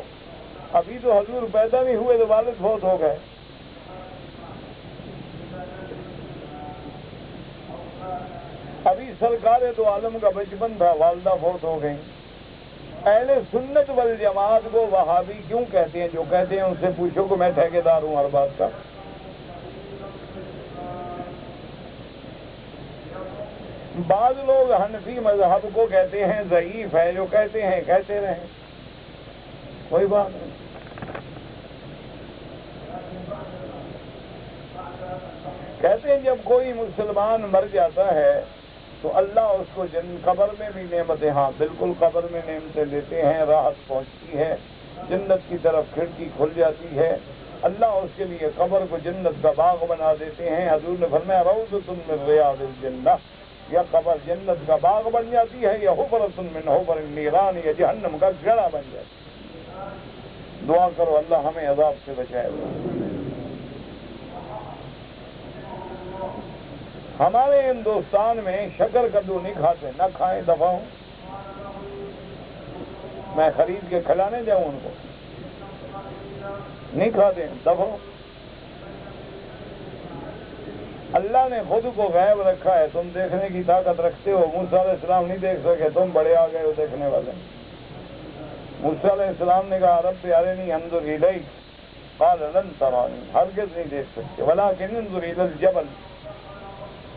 ابھی تو حضور پیدا نہیں ہوئے تو والد فوت ہو گئے۔ ابھی سرکار تو عالم کا بچپن تھا، والدہ فوت ہو گئی۔ اہل سنت والجماعت کو وہابی کیوں کہتے ہیں؟ جو کہتے ہیں ان سے پوچھو کہ میں ٹھیکیدار ہوں ہر بات کا۔ بعض لوگ حنفی مذہب کو کہتے ہیں ضعیف ہے، جو کہتے ہیں کہتے رہیں، کوئی بات نہیں۔ کہتے ہیں جب کوئی مسلمان مر جاتا ہے تو اللہ اس کو قبر میں بھی نعمتیں، ہاں بالکل قبر میں نعمتیں دیتے ہیں، راحت پہنچتی ہے، جنت کی طرف کھڑکی کھل جاتی ہے، اللہ اس کے لیے قبر کو جنت کا باغ بنا دیتے ہیں۔ حضور نے فرمایا روضۃ من ریاض الجنہ، یا قبر جنت کا باغ بن جاتی ہے، یا حفرۃ من حفر النیران، یا جہنم کا گڑھا بن جاتی ہے۔ دعا کرو اللہ ہمیں عذاب سے بچائے۔ ہمارے ہندوستان میں شکر کدو نہیں کھاتے، نہ کھائیں، دفع ہوں۔ میں خرید کے کھلانے جاؤں ان کو؟ نہیں کھاتے، دفع ہوں۔ اللہ نے خود کو غائب رکھا ہے، تم دیکھنے کی طاقت رکھتے ہو۔ موسیٰ علیہ السلام نہیں دیکھ سکے، تم بڑے آ گئے ہو دیکھنے والے۔ موسیٰ علیہ السلام نے کہا رب ارنی انظر الیک، قال لن ترانی، ہرگز نہیں دیکھ سکتے، ولکن انظر الی الجبل۔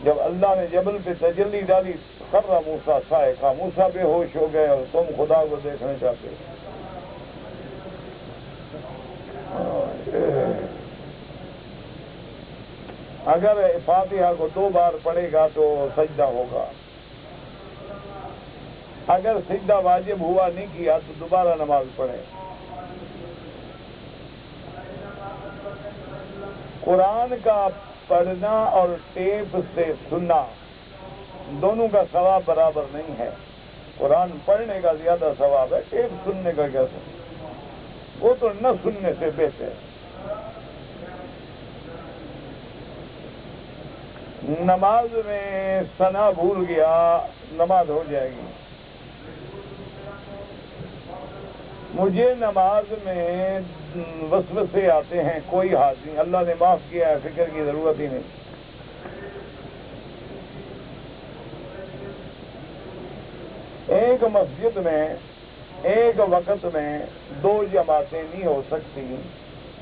جب اللہ نے جبل پہ تجلی ڈالی، خر موسیٰ صاعقہ، موسیٰ بے ہوش ہو گئے، اور تم خدا کو دیکھنا چاہتے ہو۔ اگر فاتحہ کو 2 بار پڑھے گا تو سجدہ ہوگا، اگر سجدہ واجب ہوا نہیں کیا تو دوبارہ نماز پڑھے۔ قرآن کا پڑھنا اور ٹیپ سے سننا دونوں کا ثواب برابر نہیں ہے۔ قرآن پڑھنے کا زیادہ ثواب ہے، ٹیپ سننے کا کیا ثواب؟ وہ تو نہ سننے سے بہتر ہے۔ نماز میں ثنا بھول گیا، نماز ہو جائے گی۔ مجھے نماز میں وسوسے آتے ہیں، کوئی حال نہیں، اللہ نے معاف کیا ہے، فکر کی ضرورت ہی نہیں۔ ایک مسجد میں ایک وقت میں 2 جماعتیں نہیں ہو سکتی،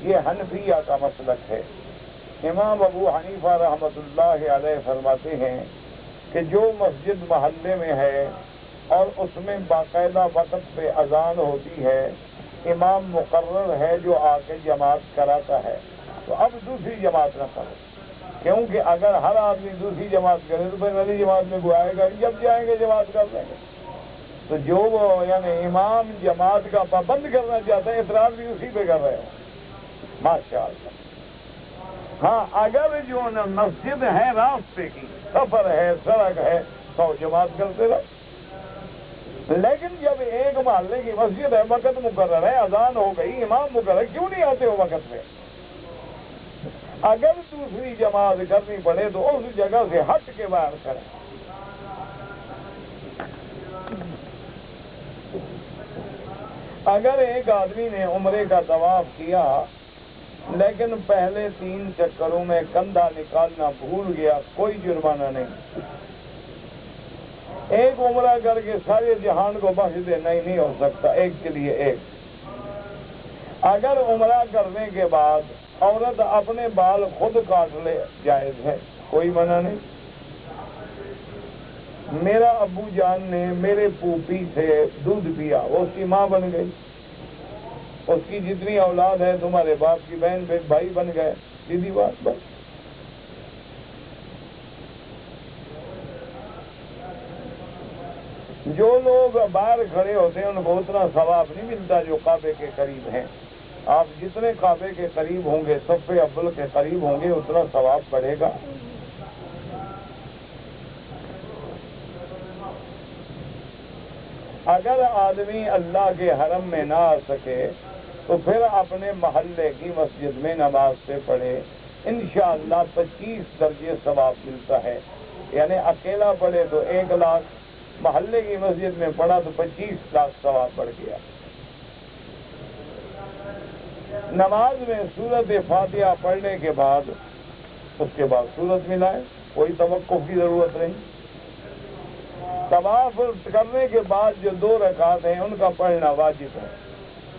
یہ حنفیہ کا مسلک ہے۔ امام ابو حنیفہ رحمۃ اللہ علیہ فرماتے ہیں کہ جو مسجد محلے میں ہے اور اس میں باقاعدہ وقت پہ اذان ہوتی ہے، امام مقرر ہے جو آ کے جماعت کراتا ہے، تو اب دوسری جماعت نہ کرو، کیونکہ اگر ہر آدمی دوسری جماعت کرے تو پھر نئی جماعت میں کوئی آئے گا، جب جائیں گے جماعت کر لیں گے۔ تو جو وہ یعنی امام جماعت کا پابند کرنا چاہتے ہیں، اعتراض بھی اسی پہ کر رہے ہیں، ماشاء اللہ۔ ہاں اگر جو نا مسجد ہے راستے کی، سفر ہے، سڑک ہے، تو جماعت کرتے رہو، لیکن جب ایک محلے کی مسجد ہے، وقت مقرر ہے، اذان ہو گئی، امام مقرر ہے، کیوں نہیں آتے ہو وقت پہ؟ اگر دوسری جماعت کرنی پڑے تو اس جگہ سے ہٹ کے باہر کریں۔ اگر ایک آدمی نے عمرے کا طواف کیا لیکن پہلے 3 چکروں میں کندھا نکالنا بھول گیا، کوئی جرمانہ نہیں۔ ایک عمرہ کر کے سارے جہان کو بخش دے، نہیں ہو سکتا، ایک کے لیے ایک۔ اگر عمرہ کرنے کے بعد عورت اپنے بال خود کاٹ لے، جائز ہے، کوئی منع نہیں۔ میرا ابو جان نے میرے پھوپھی سے دودھ پیا، وہ اس کی ماں بن گئی، اس کی جتنی اولاد ہے تمہارے باپ کی بہن بھائی بن گئے، سیدھی بات بس۔ جو لوگ باہر کھڑے ہوتے ہیں ان کو اتنا ثواب نہیں ملتا جو کعبے کے قریب ہیں۔ آپ جتنے کعبے کے قریب ہوں گے، صف اول کے قریب ہوں گے، اتنا ثواب بڑھے گا۔ اگر آدمی اللہ کے حرم میں نہ آ سکے تو پھر اپنے محلے کی مسجد میں نماز سے پڑھے، انشاءاللہ 25 درجے ثواب ملتا ہے۔ یعنی اکیلا پڑھے تو 1 لاکھ، محلے کی مسجد میں پڑھا تو 25 لاکھ ثواب بڑھ گیا۔ نماز میں سورت فاتحہ پڑھنے کے بعد اس کے بعد سورت ملائے، کوئی توقف کی ضرورت نہیں۔ طواف کرنے کے بعد جو 2 رکعت ہیں ان کا پڑھنا واجب ہے،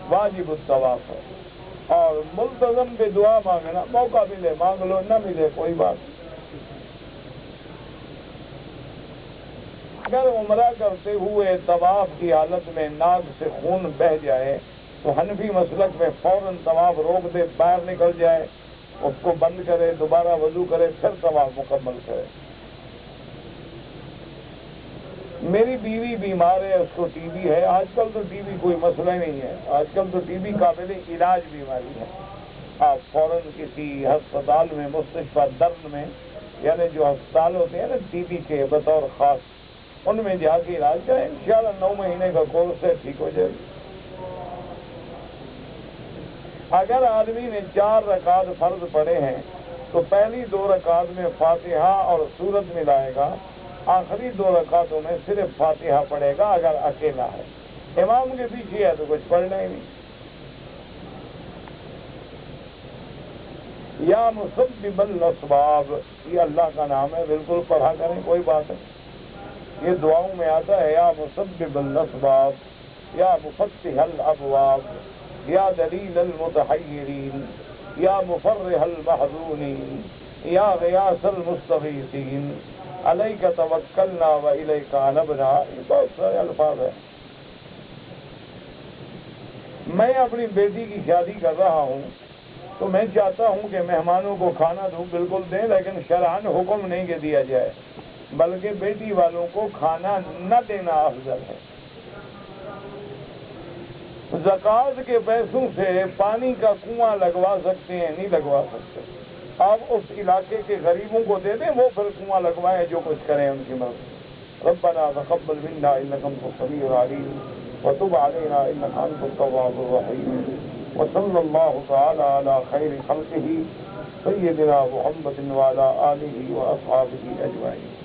واجب الطواف ہے، اور ملتزم پہ دعا مانگنا، موقع ملے مانگ لو، نہ ملے کوئی بات نہیں۔ اگر عمرہ کرتے ہوئے طواف کی حالت میں ناک سے خون بہہ جائے تو حنفی مسلک میں فوراً طواف روک دے، باہر نکل جائے، اس کو بند کرے، دوبارہ وضو کرے، پھر طواف مکمل کرے۔ میری بیوی بیمار ہے، اس کو ٹی بی ہے۔ آج کل تو ٹی بی کوئی مسئلہ نہیں ہے، آج کل تو ٹی بی قابل علاج بیماری ہے۔ آپ فوراً کسی ہسپتال میں، مستشفیٰ درد میں، یعنی جو ہسپتال ہوتے ہیں نا ٹی بی کے بطور خاص، ان میں جا کے علاج کریں، انشاءاللہ 9 مہینے کا کورس ہے، ٹھیک ہو جائے گی۔ اگر آدمی نے 4 رکعت فرض پڑھے ہیں تو پہلی 2 رکعت میں فاتحہ اور سورت ملائے گا، آخری 2 رکعتوں میں صرف فاتحہ پڑھے گا اگر اکیلا ہے۔ امام کے پیچھے ہے تو کچھ پڑھنا ہی نہیں۔ یا مسبب الاسباب، یہ اللہ کا نام ہے، بالکل پڑھا کریں، کوئی بات نہیں۔ یہ دعاؤں میں آتا ہے، یا مسبب الاسباب، یا مفتح الابواب، یا دلیل المتحیرین، یا مفرح المحزونین، یا غیاث المستغیثین، علیک توکلنا و الیک انبنا، یہ بہت سارے الفاظ ہیں۔ میں اپنی بیٹی کی شادی کر رہا ہوں تو میں چاہتا ہوں کہ مہمانوں کو کھانا دوں، بالکل دیں، لیکن شرعاً حکم نہیں کہ دیا جائے، بلکہ بیٹی والوں کو کھانا نہ دینا افضل ہے۔ زکوٰۃ کے پیسوں سے پانی کا کنواں لگوا سکتے ہیں، نہیں لگوا سکتے۔ آپ اس علاقے کے غریبوں کو دے دیں، وہ پھر کنواں لگوائیں، جو کچھ کریں ان کی مرضی۔ ربنا تقبل منا انک انت السمیع العلیم وتب علینا انک انت التواب الرحیم، وصلی اللہ تعالی علی خیر خلقہ سیدنا محمد وعلی آلہ واصحابہ اجمعین۔